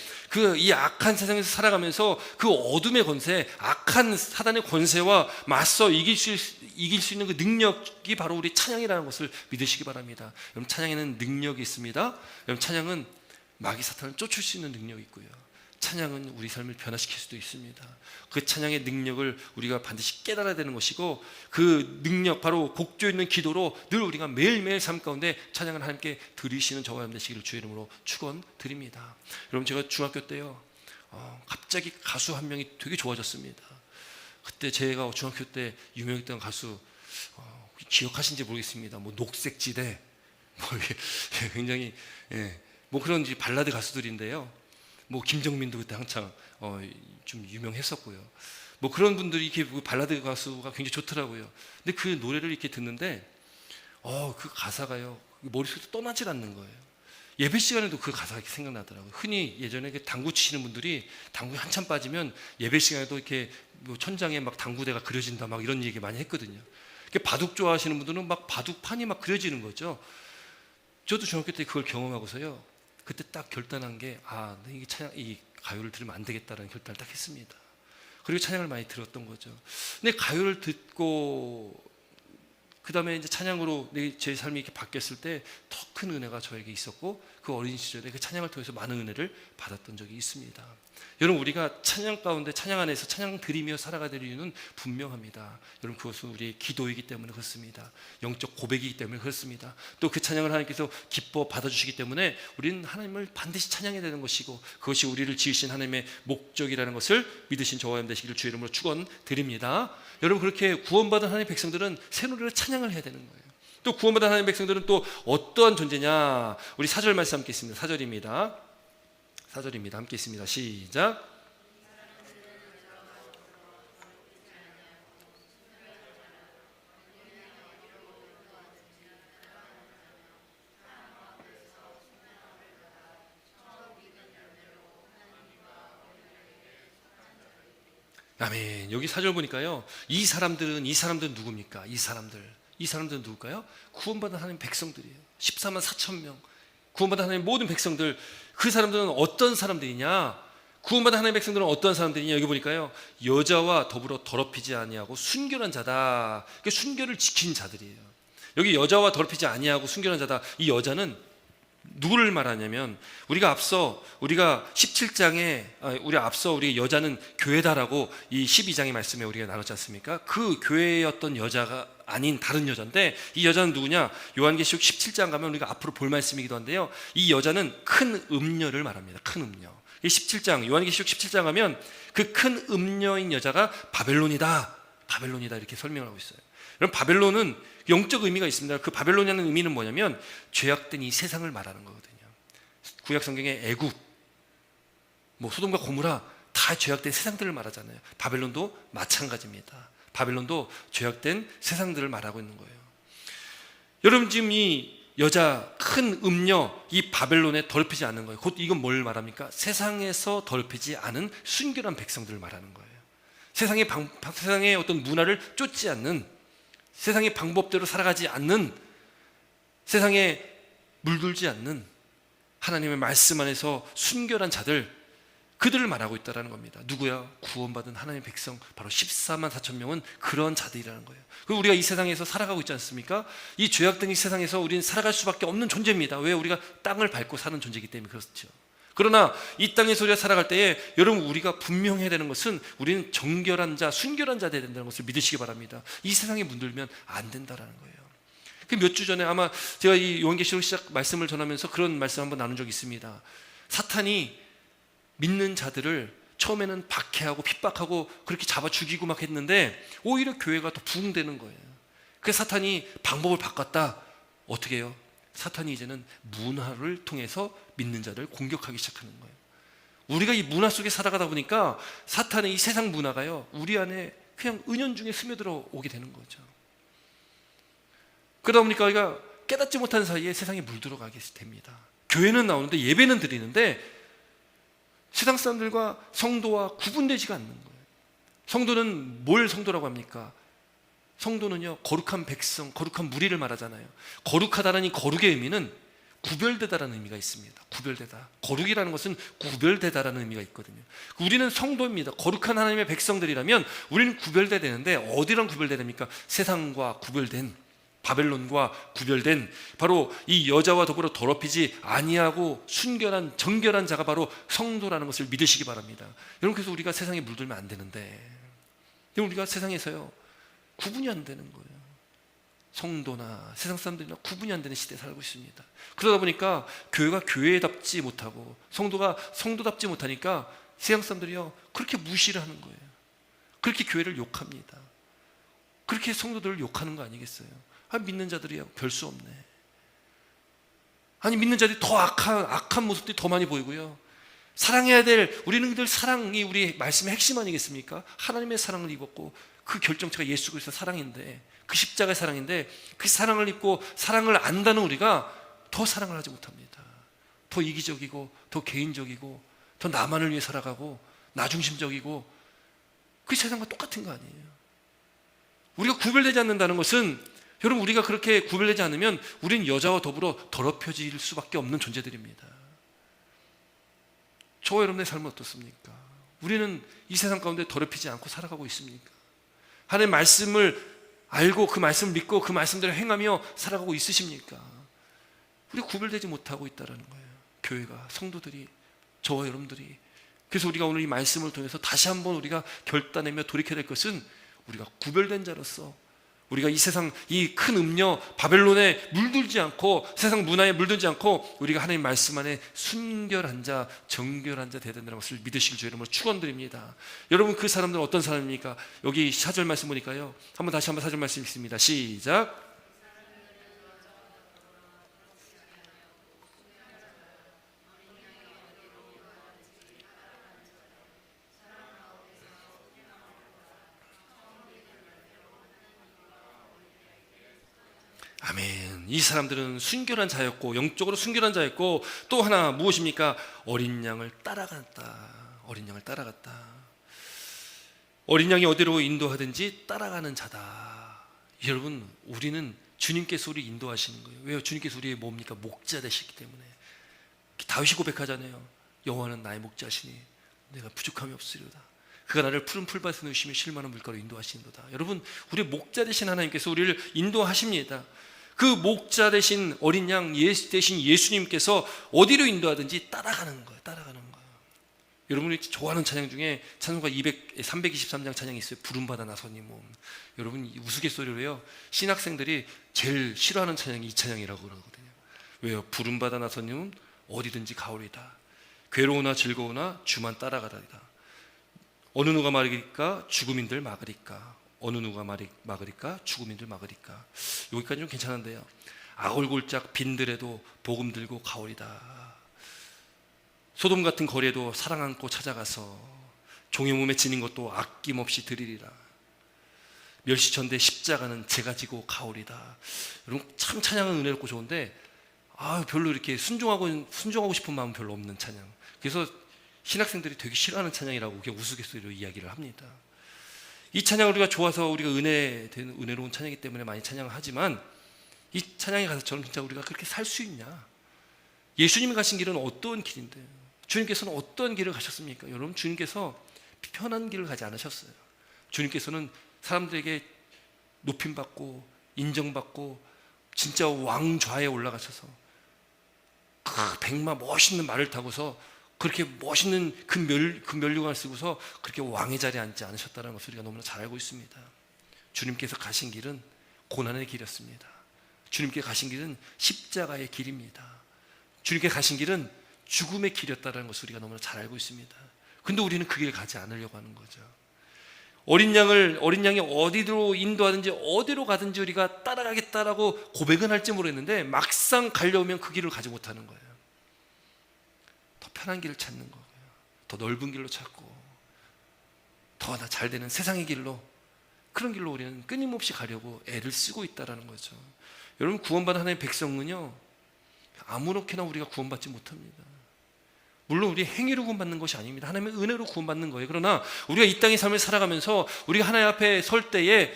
이 악한 세상에서 살아가면서 그 어둠의 권세, 악한 사단의 권세와 맞서 이길 수 있는 그 능력이 바로 우리 찬양이라는 것을 믿으시기 바랍니다. 여러분, 찬양에는 능력이 있습니다. 여러분, 찬양은 마귀 사탄을 쫓을 수 있는 능력이 있고요, 찬양은 우리 삶을 변화시킬 수도 있습니다. 그 찬양의 능력을 우리가 반드시 깨달아야 되는 것이고, 그 능력, 바로 곡조 있는 기도로 늘 우리가 매일매일 삶 가운데 찬양을 하나님께 드리시는 저와 여러분 되시기를 주의 이름으로 축원드립니다. 여러분, 제가 중학교 때요, 갑자기 가수 한 명이 되게 좋아졌습니다. 그때 제가 중학교 때 유명했던 가수, 기억하신지 모르겠습니다. 뭐 녹색지대, 굉장히 뭐 그런 발라드 가수들인데요. 뭐 김정민도 그때 한창 좀 유명했었고요. 뭐 그런 분들이 이렇게 발라드 가수가 굉장히 좋더라고요. 근데 그 노래를 이렇게 듣는데 그 가사가요, 머릿속에서 떠나질 않는 거예요. 예배 시간에도 그 가사가 이렇게 생각나더라고요. 흔히 예전에 당구 치시는 분들이 당구에 한참 빠지면 예배 시간에도 이렇게 뭐 천장에 막 당구대가 그려진다 막 이런 얘기 많이 했거든요. 바둑 좋아하시는 분들은 막 바둑판이 막 그려지는 거죠. 저도 중학교 때 그걸 경험하고서요, 그때 딱 결단한 게, 이 가요를 들으면 안 되겠다라는 결단을 딱 했습니다. 그리고 찬양을 많이 들었던 거죠. 근데 가요를 듣고 그 다음에 이제 찬양으로 제 삶이 이렇게 바뀌었을 때 더 큰 은혜가 저에게 있었고, 그 어린 시절에 그 찬양을 통해서 많은 은혜를 받았던 적이 있습니다. 여러분, 우리가 찬양 가운데, 찬양 안에서 찬양 드리며 살아가야 될 이유는 분명합니다. 여러분, 그것은 우리의 기도이기 때문에 그렇습니다. 영적 고백이기 때문에 그렇습니다. 또 그 찬양을 하나님께서 기뻐 받아주시기 때문에 우리는 하나님을 반드시 찬양해야 되는 것이고, 그것이 우리를 지으신 하나님의 목적이라는 것을 믿으신 저와 여러분 되시기를 주의 이름으로 축원드립니다. 여러분, 그렇게 구원받은 하나님의 백성들은 새 노래로 찬양을 해야 되는 거예요. 또 구원받은 하나님의 백성들은 또 어떠한 존재냐? 우리 4절 말씀 함께 있습니다. 4절입니다. 함께 있습니다. 시작. 아멘. 여기 4절 보니까요, 이 사람들은 누굽니까? 이 사람들은 누굴까요? 구원받은 하나님 백성들이에요. 14만 4천 명 구원받은 하나님 모든 백성들. 그 사람들은 어떤 사람들이냐? 구원받은 하나님의 백성들은 어떤 사람들이냐? 여기 보니까요, 여자와 더불어 더럽히지 아니하고 순결한 자다. 그러니까 순결을 지킨 자들이에요. 여기 여자와 더럽히지 아니하고 순결한 자다. 이 여자는 누구를 말하냐면, 우리가 17장에 우리 여자는 교회다라고 이 12장의 말씀에 우리가 나눴지 않습니까? 그 교회였던 여자가 아닌 다른 여자인데, 이 여자는 누구냐? 요한계시록 17장 가면 우리가 앞으로 볼 말씀이기도 한데요, 이 여자는 큰 음녀를 말합니다. 큰 음녀. 이 17장, 요한계시록 17장 가면 그 큰 음녀인 여자가 바벨론이다 이렇게 설명을 하고 있어요. 그럼 바벨론은 영적 의미가 있습니다. 그 바벨론이라는 의미는 뭐냐면 죄악된 이 세상을 말하는 거거든요. 구약 성경에 애굽, 소돔과 고모라 다 죄악된 세상들을 말하잖아요. 바벨론도 마찬가지입니다. 바벨론도 죄악된 세상들을 말하고 있는 거예요. 여러분, 지금 이 여자 큰 음녀, 이 바벨론에 더럽히지 않는 거예요. 곧 이건 뭘 말합니까? 세상에서 더럽히지 않은 순결한 백성들을 말하는 거예요. 세상의 어떤 문화를 쫓지 않는, 세상의 방법대로 살아가지 않는, 세상에 물들지 않는 하나님의 말씀 안에서 순결한 자들, 그들을 말하고 있다는 겁니다. 누구야? 구원받은 하나님의 백성, 바로 14만 4천 명은 그런 자들이라는 거예요. 그리고 우리가 이 세상에서 살아가고 있지 않습니까? 이 죄악된 이 세상에서 우리는 살아갈 수밖에 없는 존재입니다. 왜? 우리가 땅을 밟고 사는 존재이기 때문에 그렇죠. 그러나 이 땅에서 우리가 살아갈 때에 여러분, 우리가 분명해야 되는 것은 우리는 정결한 자, 순결한 자 되어야 된다는 것을 믿으시기 바랍니다. 이 세상에 문들면 안 된다는 거예요. 몇 주 전에 아마 제가 이 요한계시록 시작 말씀을 전하면서 그런 말씀 한번 나눈 적이 있습니다. 사탄이 믿는 자들을 처음에는 박해하고 핍박하고 그렇게 잡아 죽이고 막 했는데, 오히려 교회가 더 부흥되는 거예요. 그래서 사탄이 방법을 바꿨다. 어떻게 해요? 사탄이 이제는 문화를 통해서 믿는 자를 공격하기 시작하는 거예요. 우리가 이 문화 속에 살아가다 보니까 사탄의 이 세상 문화가요, 우리 안에 그냥 은연중에 스며들어 오게 되는 거죠. 그러다 보니까 우리가 깨닫지 못한 사이에 세상에 물들어가게 됩니다. 교회는 나오는데 예배는 드리는데 세상 사람들과 성도와 구분되지가 않는 거예요. 성도는 뭘 성도라고 합니까? 성도는요, 거룩한 백성, 거룩한 무리를 말하잖아요. 거룩하다는 이 거룩의 의미는 구별되다라는 의미가 있습니다. 구별되다. 거룩이라는 것은 구별되다라는 의미가 있거든요. 우리는 성도입니다. 거룩한 하나님의 백성들이라면 우리는 구별돼야 되는데 어디랑 구별돼야 됩니까? 세상과 구별된, 바벨론과 구별된 바로 이 여자와 더불어 더럽히지 아니하고 순결한 정결한 자가 바로 성도라는 것을 믿으시기 바랍니다. 여러분, 그래서 우리가 세상에 물들면 안 되는데 우리가 세상에서요 구분이 안 되는 거예요. 성도나 세상 사람들이나 구분이 안 되는 시대에 살고 있습니다. 그러다 보니까 교회가 교회답지 못하고 성도가 성도답지 못하니까 세상 사람들이요 그렇게 무시를 하는 거예요. 그렇게 교회를 욕합니다. 그렇게 성도들을 욕하는 거 아니겠어요? 믿는 자들이요 별 수 없네. 아니, 믿는 자들이 더 악한 모습들이 더 많이 보이고요. 사랑해야 될, 우리는 늘 사랑이 우리 말씀의 핵심 아니겠습니까? 하나님의 사랑을 입었고 그 결정체가 예수 그리스도의 사랑인데, 그 십자가의 사랑인데, 그 사랑을 입고 사랑을 안다는 우리가 더 사랑을 하지 못합니다. 더 이기적이고 더 개인적이고 더 나만을 위해 살아가고 나중심적이고, 그 세상과 똑같은 거 아니에요. 우리가 구별되지 않는다는 것은, 여러분, 우리가 그렇게 구별되지 않으면 우리는 여자와 더불어 더럽혀질 수밖에 없는 존재들입니다. 저와 여러분의 삶은 어떻습니까? 우리는 이 세상 가운데 더럽히지 않고 살아가고 있습니까? 하나님의 말씀을 알고 그 말씀을 믿고 그 말씀대로 행하며 살아가고 있으십니까? 우리가 구별되지 못하고 있다는 거예요. 교회가, 성도들이, 저와 여러분들이. 그래서 우리가 오늘 이 말씀을 통해서 다시 한번 우리가 결단하며 돌이켜야 될 것은, 우리가 구별된 자로서 우리가 이 세상, 이 큰 음녀 바벨론에 물들지 않고 세상 문화에 물들지 않고 우리가 하나님 말씀 안에 순결한 자, 정결한 자 되야 된다는 것을 믿으시길 주의 이름으로 축원드립니다. 여러분, 그 사람들은 어떤 사람입니까? 여기 4절 말씀 보니까요, 다시 한번 4절 말씀 읽습니다. 시작. 아멘. 이 사람들은 순결한 자였고, 영적으로 순결한 자였고, 또 하나 무엇입니까? 어린 양을 따라갔다. 어린 양을 따라갔다. 어린 양이 어디로 인도하든지 따라가는 자다. 여러분, 우리는 주님께서 우리 인도하시는 거예요. 왜요? 주님께서 우리의 뭡니까? 목자 되시기 때문에. 다윗이 고백하잖아요. 여호와는 나의 목자시니 내가 부족함이 없으리로다. 그가 나를 푸른 풀밭에 누시며 쉴만한 물가로 인도하시는도다. 여러분, 우리 목자 되신 하나님께서 우리를 인도하십니다. 그 목자 되신 어린 양 대신 예수님께서 어디로 인도하든지 따라가는 거예요. 따라가는 거예요. 여러분이 좋아하는 찬양 중에 찬송가 323장 찬양이 있어요. 부름받아 나서니 몸. 여러분, 우스갯소리로요, 신학생들이 제일 싫어하는 찬양이 이 찬양이라고 그러거든요. 왜요? 부름받아 나서니 어디든지 가오리다. 괴로우나 즐거우나 주만 따라가다이다. 어느 누가 막으리까? 죽음인들 막으리까? 어느 누가 막으리까? 죽음인들 막으리까? 여기까지 좀 괜찮은데요. 아골골짝 빈들에도 복음 들고 가오리다. 소돔 같은 거리에도 사랑 안고 찾아가서 종의 몸에 지닌 것도 아낌없이 드리리라. 멸시천대 십자가는 제가 지고 가오리다. 여러분, 참 찬양은 은혜롭고 좋은데 별로 이렇게 순종하고 싶은 마음은 별로 없는 찬양. 그래서 신학생들이 되게 싫어하는 찬양이라고 그냥 우스갯소리로 이야기를 합니다. 이 찬양을 우리가 좋아서 우리가 은혜로운 찬양이기 때문에 많이 찬양을 하지만, 이 찬양에 가서 저는 진짜 우리가 그렇게 살 수 있냐? 예수님이 가신 길은 어떤 길인데? 주님께서는 어떤 길을 가셨습니까? 여러분, 주님께서 편한 길을 가지 않으셨어요. 주님께서는 사람들에게 높임받고 인정받고 진짜 왕좌에 올라가셔서 그 백마 멋있는 말을 타고서 그렇게 멋있는 그 면류관을 쓰고서 그렇게 왕의 자리에 앉지 않으셨다는 것을 우리가 너무나 잘 알고 있습니다. 주님께서 가신 길은 고난의 길이었습니다. 주님께 가신 길은 십자가의 길입니다. 주님께 가신 길은 죽음의 길이었다는 것을 우리가 너무나 잘 알고 있습니다. 근데 우리는 그 길을 가지 않으려고 하는 거죠. 어린 양이 어디로 인도하든지 어디로 가든지 우리가 따라가겠다라고 고백은 할지 모르겠는데, 막상 가려면 그 길을 가지 못하는 거예요. 더 편한 길을 찾는 거고요. 더 넓은 길로 찾고 더 잘 되는 세상의 길로 그런 길로 우리는 끊임없이 가려고 애를 쓰고 있다는 거죠. 여러분, 구원받은 하나님의 백성은요, 아무렇게나 우리가 구원받지 못합니다. 물론 우리 행위로 구원받는 것이 아닙니다. 하나님의 은혜로 구원받는 거예요. 그러나 우리가 이 땅의 삶을 살아가면서 우리가 하나님 앞에 설 때에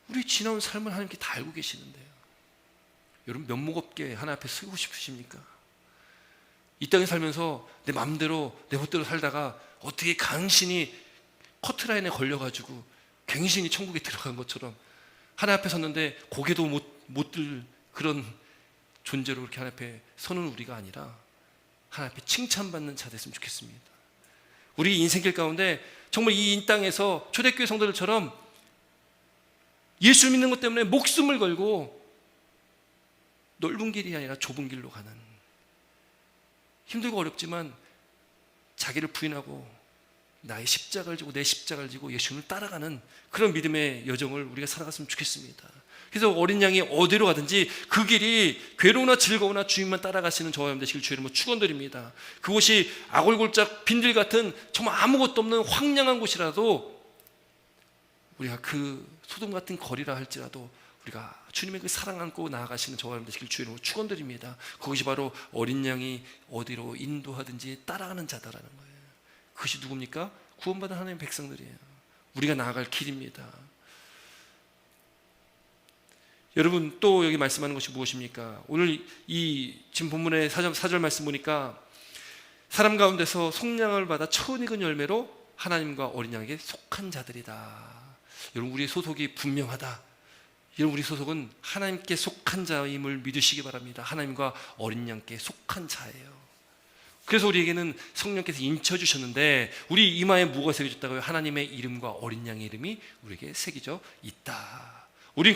우리 지나온 삶을 하나님께 다 알고 계시는데요. 여러분, 면목 없게 하나님 앞에 서고 싶으십니까? 이 땅에 살면서 내 마음대로 내 멋대로 살다가 어떻게 간신히 커트라인에 걸려가지고 갱신이 천국에 들어간 것처럼 하나님 앞에 섰는데 고개도 못 들 그런 존재로 그렇게 하나님 앞에 서는 우리가 아니라 하나님 앞에 칭찬받는 자 됐으면 좋겠습니다. 우리 인생길 가운데 정말 이 땅에서 초대교회 성도들처럼 예수 믿는 것 때문에 목숨을 걸고 넓은 길이 아니라 좁은 길로 가는, 힘들고 어렵지만 자기를 부인하고 나의 십자가를 지고 내 십자가를 지고 예수님을 따라가는 그런 믿음의 여정을 우리가 살아갔으면 좋겠습니다. 그래서 어린 양이 어디로 가든지 그 길이 괴로우나 즐거우나 주님만 따라가시는 저와 여러분 되시길 주의 이름으로 축원드립니다. 그곳이 아골골짝 빈들 같은 정말 아무것도 없는 황량한 곳이라도 우리가 그 소돔 같은 거리라 할지라도 우리가 주님의 그 사랑 안고 나아가시는 저와 여러분 되시길 주의 이름으로 축원드립니다. 그것이 바로 어린 양이 어디로 인도하든지 따라가는 자다라는 거예요. 그것이 누굽니까? 구원받은 하나님의 백성들이에요. 우리가 나아갈 길입니다. 여러분, 또 여기 말씀하는 것이 무엇입니까? 오늘 이 지금 본문의 4절 말씀 보니까 사람 가운데서 속량을 받아 처음 익은 열매로 하나님과 어린 양에게 속한 자들이다. 여러분, 우리의 소속이 분명하다. 여러분, 우리 소속은 하나님께 속한 자임을 믿으시기 바랍니다. 하나님과 어린 양께 속한 자예요. 그래서 우리에게는 성령께서 인쳐주셨는데 우리 이마에 뭐가 새겨졌다고요? 하나님의 이름과 어린 양의 이름이 우리에게 새겨져 있다.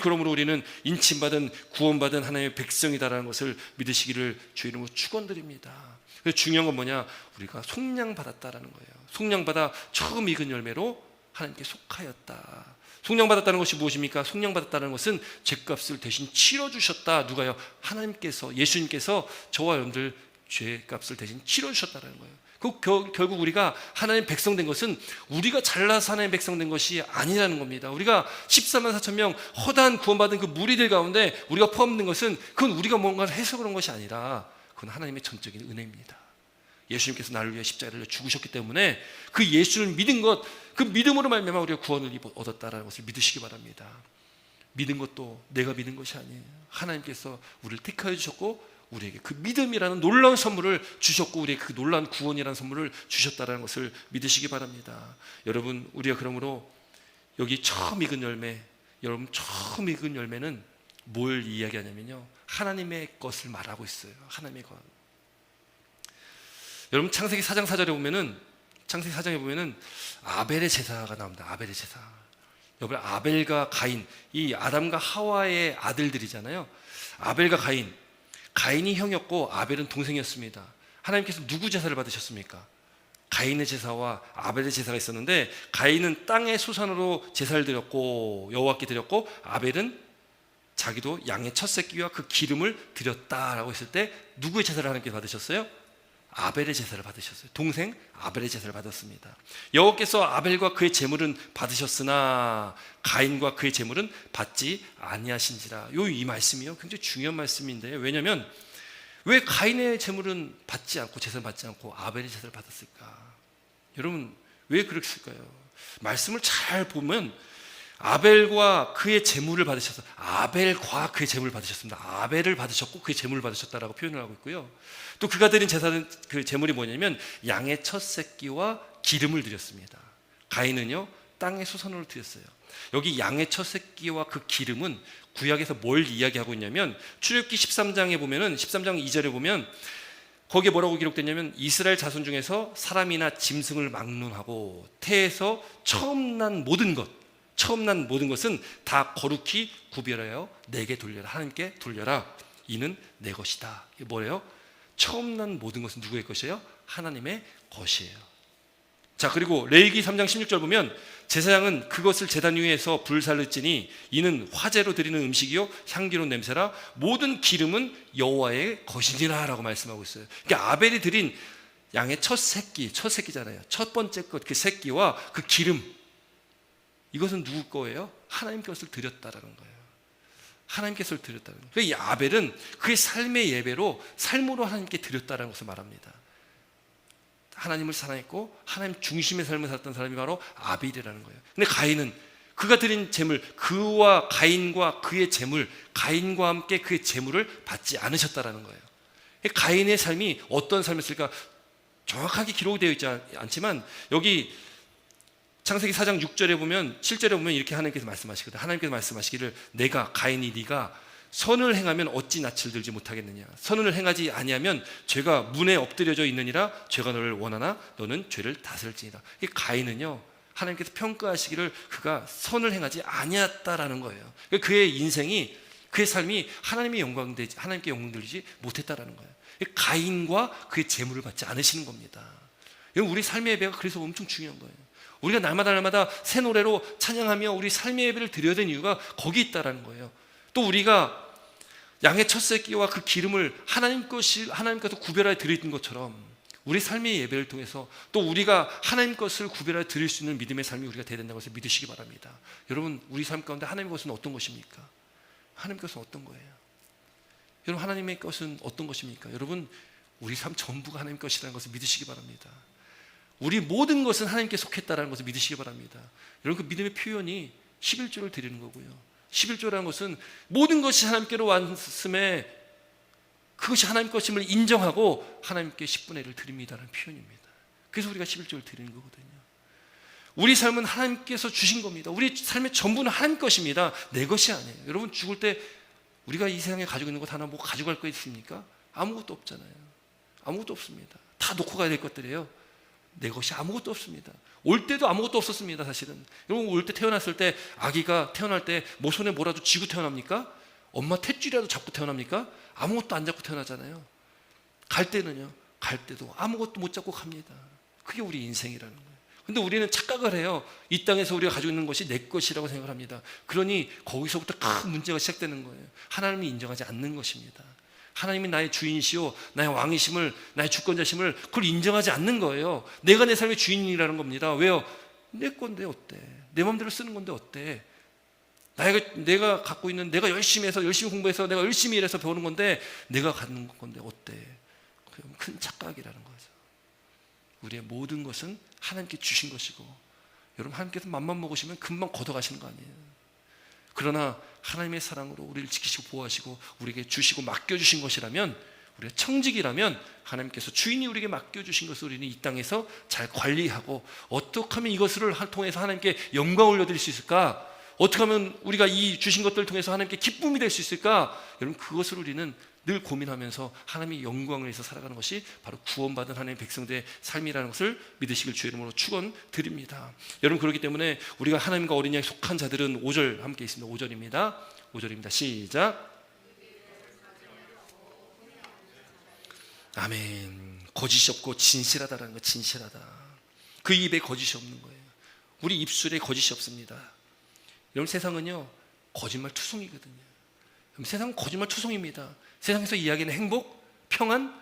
그러므로 우리는 인침받은 구원받은 하나님의 백성이다라는 것을 믿으시기를 주의 이름으로 축원드립니다. 그래서 중요한 건 뭐냐? 우리가 속량받았다라는 거예요. 속량받아 처음 익은 열매로 하나님께 속하였다. 속량받았다는 것이 무엇입니까? 속량받았다는 것은 죄값을 대신 치러주셨다. 누가요? 하나님께서, 예수님께서 저와 여러분들 죄값을 대신 치러주셨다는 거예요. 결국 우리가 하나님의 백성 된 것은 우리가 잘나서 하나님의 백성 된 것이 아니라는 겁니다. 우리가 14만 4천 명 허다한 구원받은 그 무리들 가운데 우리가 포함된 것은 그건 우리가 뭔가를 해서 그런 것이 아니라 그건 하나님의 전적인 은혜입니다. 예수님께서 나를 위해 십자가를 죽으셨기 때문에 그 예수를 믿은 것, 그 믿음으로 말미암아 우리가 구원을 얻었다는 것을 믿으시기 바랍니다. 믿은 것도 내가 믿은 것이 아니에요. 하나님께서 우리를 택하여 주셨고 우리에게 그 믿음이라는 놀라운 선물을 주셨고 우리에게 그 놀라운 구원이라는 선물을 주셨다는 것을 믿으시기 바랍니다. 여러분, 우리가 그러므로 여기 처음 익은 열매, 여러분 처음 익은 열매는 뭘 이야기하냐면요, 하나님의 것을 말하고 있어요. 하나님의 것. 여러분, 창세기 4장 4절에 보면은, 창세기 4장에 보면은 아벨의 제사가 나옵니다. 아벨의 제사. 여러분, 아벨과 가인, 이 아담과 하와의 아들들이잖아요. 아벨과 가인이 형이었고 아벨은 동생이었습니다. 하나님께서 누구 제사를 받으셨습니까? 가인의 제사와 아벨의 제사가 있었는데, 가인은 땅의 소산으로 제사를 드렸고 여호와께 드렸고, 아벨은 자기도 양의 첫 새끼와 그 기름을 드렸다라고 했을 때 누구의 제사를 하나님께 받으셨어요? 아벨의 제사를 받으셨어요. 동생 아벨의 제사를 받았습니다. 여호와께서 아벨과 그의 제물은 받으셨으나 가인과 그의 제물은 받지 아니하신지라. 이 말씀이요, 굉장히 중요한 말씀인데요. 왜냐하면 왜 가인의 제물은 받지 않고 제사를 받지 않고 아벨의 제사를 받았을까? 여러분, 왜 그랬을까요? 말씀을 잘 보면 아벨과 그의 제물을 받으셨어. 아벨과 그의 제물을 받으셨습니다. 아벨을 받으셨고 그의 제물을 받으셨다라고 표현을 하고 있고요. 또 그가 드린 제사는, 그 제물이 뭐냐면 양의 첫 새끼와 기름을 드렸습니다. 가인은요, 땅의 소산으로 드렸어요. 여기 양의 첫 새끼와 그 기름은 구약에서 뭘 이야기하고 있냐면, 출애굽기 13장에 보면은 13장 2절에 보면 거기에 뭐라고 기록됐냐면, 이스라엘 자손 중에서 사람이나 짐승을 막론하고 태에서 처음 난 모든 것은 다 거룩히 구별하여 내게 돌려라. 하나님께 돌려라. 이는 내 것이다. 이게 뭐예요? 처음 난 모든 것은 누구의 것이에요? 하나님의 것이에요. 자, 그리고 레위기 3장 16절 보면 제사장은 그것을 제단 위에서 불살르지니 이는 화제로 드리는 음식이요 향기로운 냄새라 모든 기름은 여호와의 것이니라 라고 말씀하고 있어요. 그러니까 아벨이 드린 양의 첫 새끼잖아요. 첫 번째 것, 그 새끼와 그 기름, 이것은 누구 거예요? 하나님 것을 드렸다라는 거예요. 하나님께서 드렸다는 거예요. 이 아벨은 그의 삶의 예배로 삶으로 하나님께 드렸다는 것을 말합니다. 하나님을 사랑했고 하나님 중심의 삶을 살았던 사람이 바로 아벨이라는 거예요. 근데 가인은 그가 드린 제물, 그와 가인과 그의 제물, 가인과 함께 그의 제물을 받지 않으셨다라는 거예요. 가인의 삶이 어떤 삶이었을까 정확하게 기록이 되어 있지 않지만 여기 창세기 4장 6절에 보면 7절에 보면 이렇게 하나님께서 말씀하시거든요. 하나님께서 말씀하시기를 내가 가인이 네가 선을 행하면 어찌 낯을 들지 못하겠느냐. 선을 행하지 아니하면 죄가 문에 엎드려져 있느니라. 죄가 너를 원하나 너는 죄를 다스릴지니라. 이 가인은요 하나님께서 평가하시기를 그가 선을 행하지 아니했다라는 거예요. 그의 인생이 그의 삶이 하나님의 영광되지 하나님께 영광 돌리지 못했다라는 거예요. 가인과 그의 재물을 받지 않으시는 겁니다. 우리 삶의 예배가 그래서 엄청 중요한 거예요. 우리가 날마다 새 노래로 찬양하며 우리 삶의 예배를 드려야 되는 이유가 거기 있다라는 거예요. 또 우리가 양의 첫 새끼와 그 기름을 하나님께서 구별하여 드리는 것처럼 우리 삶의 예배를 통해서 또 우리가 하나님 것을 구별하여 드릴 수 있는 믿음의 삶이 우리가 되어야 된다고 해서 믿으시기 바랍니다. 여러분 우리 삶 가운데 하나님의 것은 어떤 것입니까? 하나님의 것은 어떤 거예요? 여러분 하나님의 것은 어떤 것입니까? 여러분 우리 삶 전부가 하나님의 것이라는 것을 믿으시기 바랍니다. 우리 모든 것은 하나님께 속했다라는 것을 믿으시기 바랍니다. 여러분 그 믿음의 표현이 11조를 드리는 거고요. 11조라는 것은 모든 것이 하나님께로 왔음에 그것이 하나님 것임을 인정하고 하나님께 10분의 1을 드립니다라는 표현입니다. 그래서 우리가 11조를 드리는 거거든요. 우리 삶은 하나님께서 주신 겁니다. 우리 삶의 전부는 하나님 것입니다. 내 것이 아니에요. 여러분 죽을 때 우리가 이 세상에 가지고 있는 것 하나 뭐 가져갈 거 있습니까? 아무것도 없잖아요. 아무것도 없습니다. 다 놓고 가야 될 것들이에요. 내 것이 아무것도 없습니다. 올 때도 아무것도 없었습니다. 사실은 여러분 올 때 태어났을 때 아기가 태어날 때 뭐 손에 뭐라도 쥐고 태어납니까? 엄마 탯줄이라도 잡고 태어납니까? 아무것도 안 잡고 태어나잖아요. 갈 때는요, 갈 때도 아무것도 못 잡고 갑니다. 그게 우리 인생이라는 거예요. 근데 우리는 착각을 해요. 이 땅에서 우리가 가지고 있는 것이 내 것이라고 생각을 합니다. 그러니 거기서부터 큰 문제가 시작되는 거예요. 하나님이 인정하지 않는 것입니다. 하나님이 나의 주인이시오 나의 왕이심을 나의 주권자심을 그걸 인정하지 않는 거예요. 내가 내 삶의 주인이라는 겁니다. 왜요? 내 건데 어때? 내 마음대로 쓰는 건데 어때? 내가 갖고 있는 내가 열심히 해서 열심히 공부해서 내가 열심히 일해서 배우는 건데 내가 갖는 건데 어때? 큰 착각이라는 거죠. 우리의 모든 것은 하나님께 주신 것이고 여러분 하나님께서 맘만 먹으시면 금방 걷어가시는 거 아니에요. 그러나 하나님의 사랑으로 우리를 지키시고 보호하시고 우리에게 주시고 맡겨주신 것이라면 우리가 청직이라면 하나님께서 주인이 우리에게 맡겨주신 것을 우리는 이 땅에서 잘 관리하고 어떻게 하면 이것을 통해서 하나님께 영광을 올려드릴 수 있을까? 어떻게 하면 우리가 이 주신 것들을 통해서 하나님께 기쁨이 될 수 있을까? 여러분 그것을 우리는 늘 고민하면서 하나님의 영광을 위해서 살아가는 것이 바로 구원받은 하나님의 백성들의 삶이라는 것을 믿으시길 주의 이름으로 축원드립니다. 여러분 그렇기 때문에 우리가 하나님과 어린 양에 속한 자들은 5절 함께 있습니다. 5절입니다. 5절입니다. 시작. 아멘. 거짓이 없고 진실하다라는 거, 진실하다. 그 입에 거짓이 없는 거예요. 우리 입술에 거짓이 없습니다. 여러분 세상은요 거짓말 투성이거든요. 세상은 거짓말 투성입니다. 세상에서 이야기하는 행복, 평안,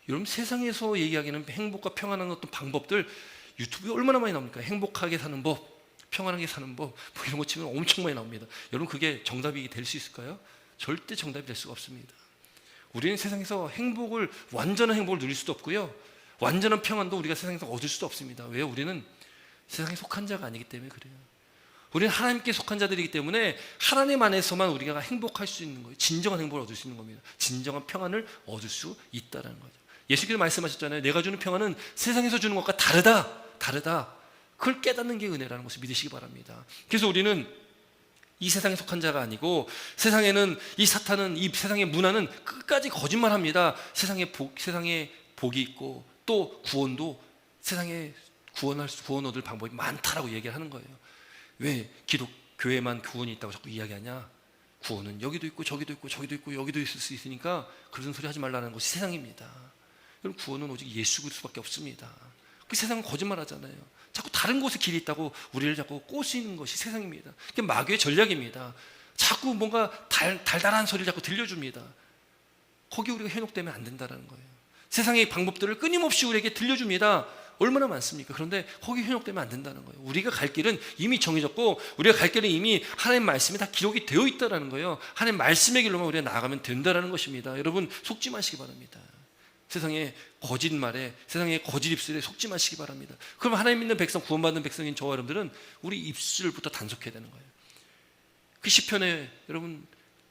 여러분 세상에서 얘기하기는 행복과 평안한 어떤 방법들 유튜브에 얼마나 많이 나옵니까? 행복하게 사는 법, 평안하게 사는 법, 뭐 이런 거 치면 엄청 많이 나옵니다. 여러분 그게 정답이 될 수 있을까요? 절대 정답이 될 수가 없습니다. 우리는 세상에서 행복을 완전한 행복을 누릴 수도 없고요, 완전한 평안도 우리가 세상에서 얻을 수도 없습니다. 왜요? 우리는 세상에 속한 자가 아니기 때문에 그래요. 우리는 하나님께 속한 자들이기 때문에 하나님 안에서만 우리가 행복할 수 있는 거예요. 진정한 행복을 얻을 수 있는 겁니다. 진정한 평안을 얻을 수 있다는 거죠. 예수께서 말씀하셨잖아요. 내가 주는 평안은 세상에서 주는 것과 다르다. 그걸 깨닫는 게 은혜라는 것을 믿으시기 바랍니다. 그래서 우리는 이 세상에 속한 자가 아니고 세상에는 이 사탄은 이 세상의 문화는 끝까지 거짓말합니다. 세상에 복이 있고 또 구원도 세상에 구원 얻을 방법이 많다라고 얘기하는 거예요. 왜 교회만 구원이 있다고 자꾸 이야기하냐? 구원은 여기도 있고 저기도 있고 저기도 있고 여기도 있을 수 있으니까 그런 소리 하지 말라는 것이 세상입니다. 여러분 구원은 오직 예수 그리스도밖에 없습니다. 그 세상은 거짓말하잖아요. 자꾸 다른 곳에 길이 있다고 우리를 자꾸 꼬시는 것이 세상입니다. 그게 마귀의 전략입니다. 자꾸 뭔가 달달한 소리를 자꾸 들려줍니다. 거기 우리가 현혹되면 안 된다는 거예요. 세상의 방법들을 끊임없이 우리에게 들려줍니다. 얼마나 많습니까? 그런데 거기 현혹되면 안 된다는 거예요. 우리가 갈 길은 이미 정해졌고 우리가 갈 길은 이미 하나님 말씀이 다 기록이 되어 있다는 거예요. 하나님 말씀의 길로만 우리가 나아가면 된다는 것입니다. 여러분 속지 마시기 바랍니다. 세상에 거짓말에, 세상에 거짓 입술에 속지 마시기 바랍니다. 그럼 하나님 믿는 백성, 구원받는 백성인 저와 여러분들은 우리 입술부터 단속해야 되는 거예요. 그 시편에 여러분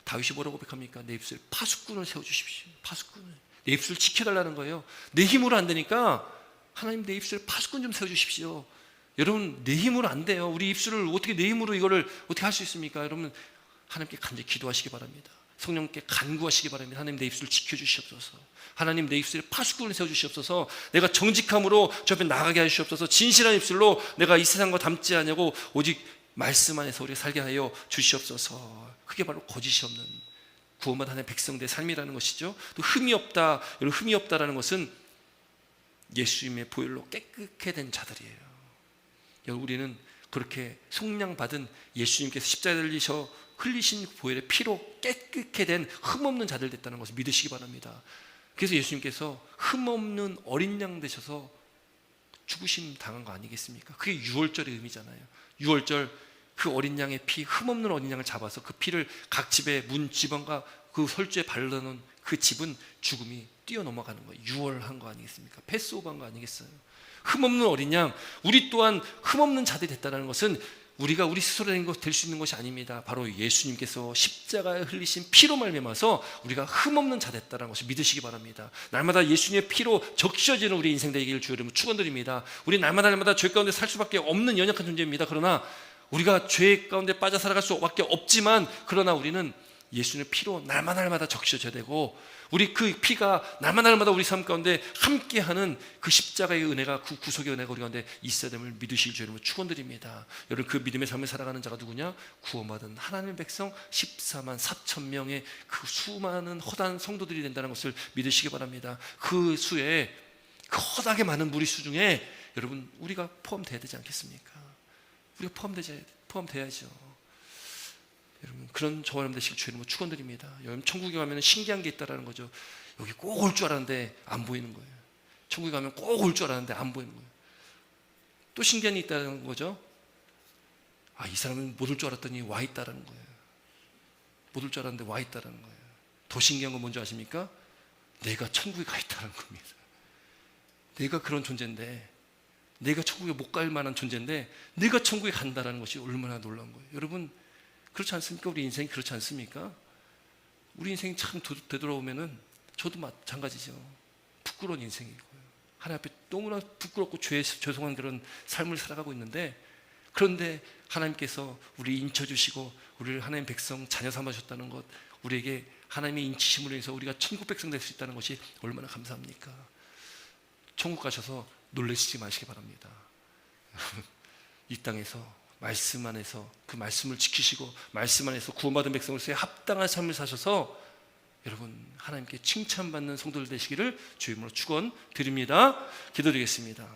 다윗이 뭐라고 고백합니까? 내 입술에 파수꾼을 세워주십시오. 파수꾼을. 내 입술을 지켜달라는 거예요. 내 힘으로 안 되니까 하나님 내 입술에 파수꾼 좀 세워주십시오. 여러분 내 힘으로 안 돼요. 우리 입술을 어떻게 내 힘으로 이거를 어떻게 할 수 있습니까? 여러분 하나님께 간절히 기도하시기 바랍니다. 성령께 간구하시기 바랍니다. 하나님 내 입술을 지켜주시옵소서. 하나님 내 입술에 파수꾼을 세워주시옵소서. 내가 정직함으로 저 앞에 나가게 하시옵소서. 진실한 입술로 내가 이 세상과 닮지 않냐고 오직 말씀 안에서 우리가 살게 하여 주시옵소서. 그게 바로 거짓이 없는 구원받은 하나님의 백성들의 삶이라는 것이죠. 또 흠이 없다. 여러분 흠이 없다라는 것은 예수님의 보혈로 깨끗게 된 자들이에요. 여러분 우리는 그렇게 속량받은 예수님께서 십자가에 달리셔 흘리신 보혈의 피로 깨끗게 된 흠없는 자들 됐다는 것을 믿으시기 바랍니다. 그래서 예수님께서 흠없는 어린 양 되셔서 죽으심 당한 거 아니겠습니까? 그게 유월절의 의미잖아요. 유월절 그 어린 양의 피, 흠없는 어린 양을 잡아서 그 피를 각 집의 문 지방과 그 설주에 바르는 그 집은 죽음이 뛰어넘어가는 거예요. 유월한 거 아니겠습니까? 패스오버한 거 아니겠어요? 흠없는 어린 양, 우리 또한 흠없는 자들이 됐다는 것은 우리가 우리 스스로 될 수 있는 것이 아닙니다. 바로 예수님께서 십자가에 흘리신 피로 말미암아서 우리가 흠없는 자 됐다는 것을 믿으시기 바랍니다. 날마다 예수님의 피로 적셔지는 우리 인생 되기를 주여 이름으로 축원드립니다. 우리 날마다 죄 가운데 살 수밖에 없는 연약한 존재입니다. 그러나 우리가 죄 가운데 빠져 살아갈 수밖에 없지만 그러나 우리는 예수님의 피로 날마다 적셔져야 되고 우리 그 피가 날마다 우리 삶 가운데 함께하는 그 십자가의 은혜가 그 구속의 은혜가 우리 가운데 있어야 됨을 믿으실 줄 여러분 축원드립니다. 여러분 그 믿음의 삶을 살아가는 자가 누구냐? 구원받은 하나님의 백성 14만 4천 명의 그 수많은 허다한 성도들이 된다는 것을 믿으시기 바랍니다. 그 수에 그 허다하게 많은 무리수 중에 여러분 우리가 포함돼야 되지 않겠습니까? 우리가 포함돼야죠. 여러분 그런 저와 여러분 되시길 주님으로 축원드립니다. 여러분 천국에 가면 신기한 게 있다라는 거죠. 여기 꼭 올 줄 알았는데 안 보이는 거예요. 천국에 가면 꼭 올 줄 알았는데 안 보이는 거예요. 또 신기한 게 있다는 거죠. 이 사람은 못 올 줄 알았더니 와 있다라는 거예요. 못 올 줄 알았는데 와 있다라는 거예요. 더 신기한 건 뭔지 아십니까? 내가 천국에 가 있다는 겁니다. 내가 그런 존재인데, 내가 천국에 못 갈 만한 존재인데 내가 천국에 간다라는 것이 얼마나 놀라운 거예요. 여러분 그렇지 않습니까? 우리 인생이 그렇지 않습니까? 우리 인생이 참 되돌아오면은 저도 마찬가지죠. 부끄러운 인생이고요. 하나님 앞에 너무나 부끄럽고 죄송한 그런 삶을 살아가고 있는데 그런데 하나님께서 우리 인쳐주시고 우리를 하나님 백성 자녀 삼아주셨다는 것, 우리에게 하나님의 인치심으로 해서 우리가 천국 백성 될 수 있다는 것이 얼마나 감사합니까? 천국 가셔서 놀라시지 마시기 바랍니다. 이 땅에서 말씀 안에서 그 말씀을 지키시고 말씀 안에서 구원받은 백성으로서의 합당한 삶을 사셔서 여러분 하나님께 칭찬받는 성도들 되시기를 주의 이름으로 축원드립니다. 기도드리겠습니다.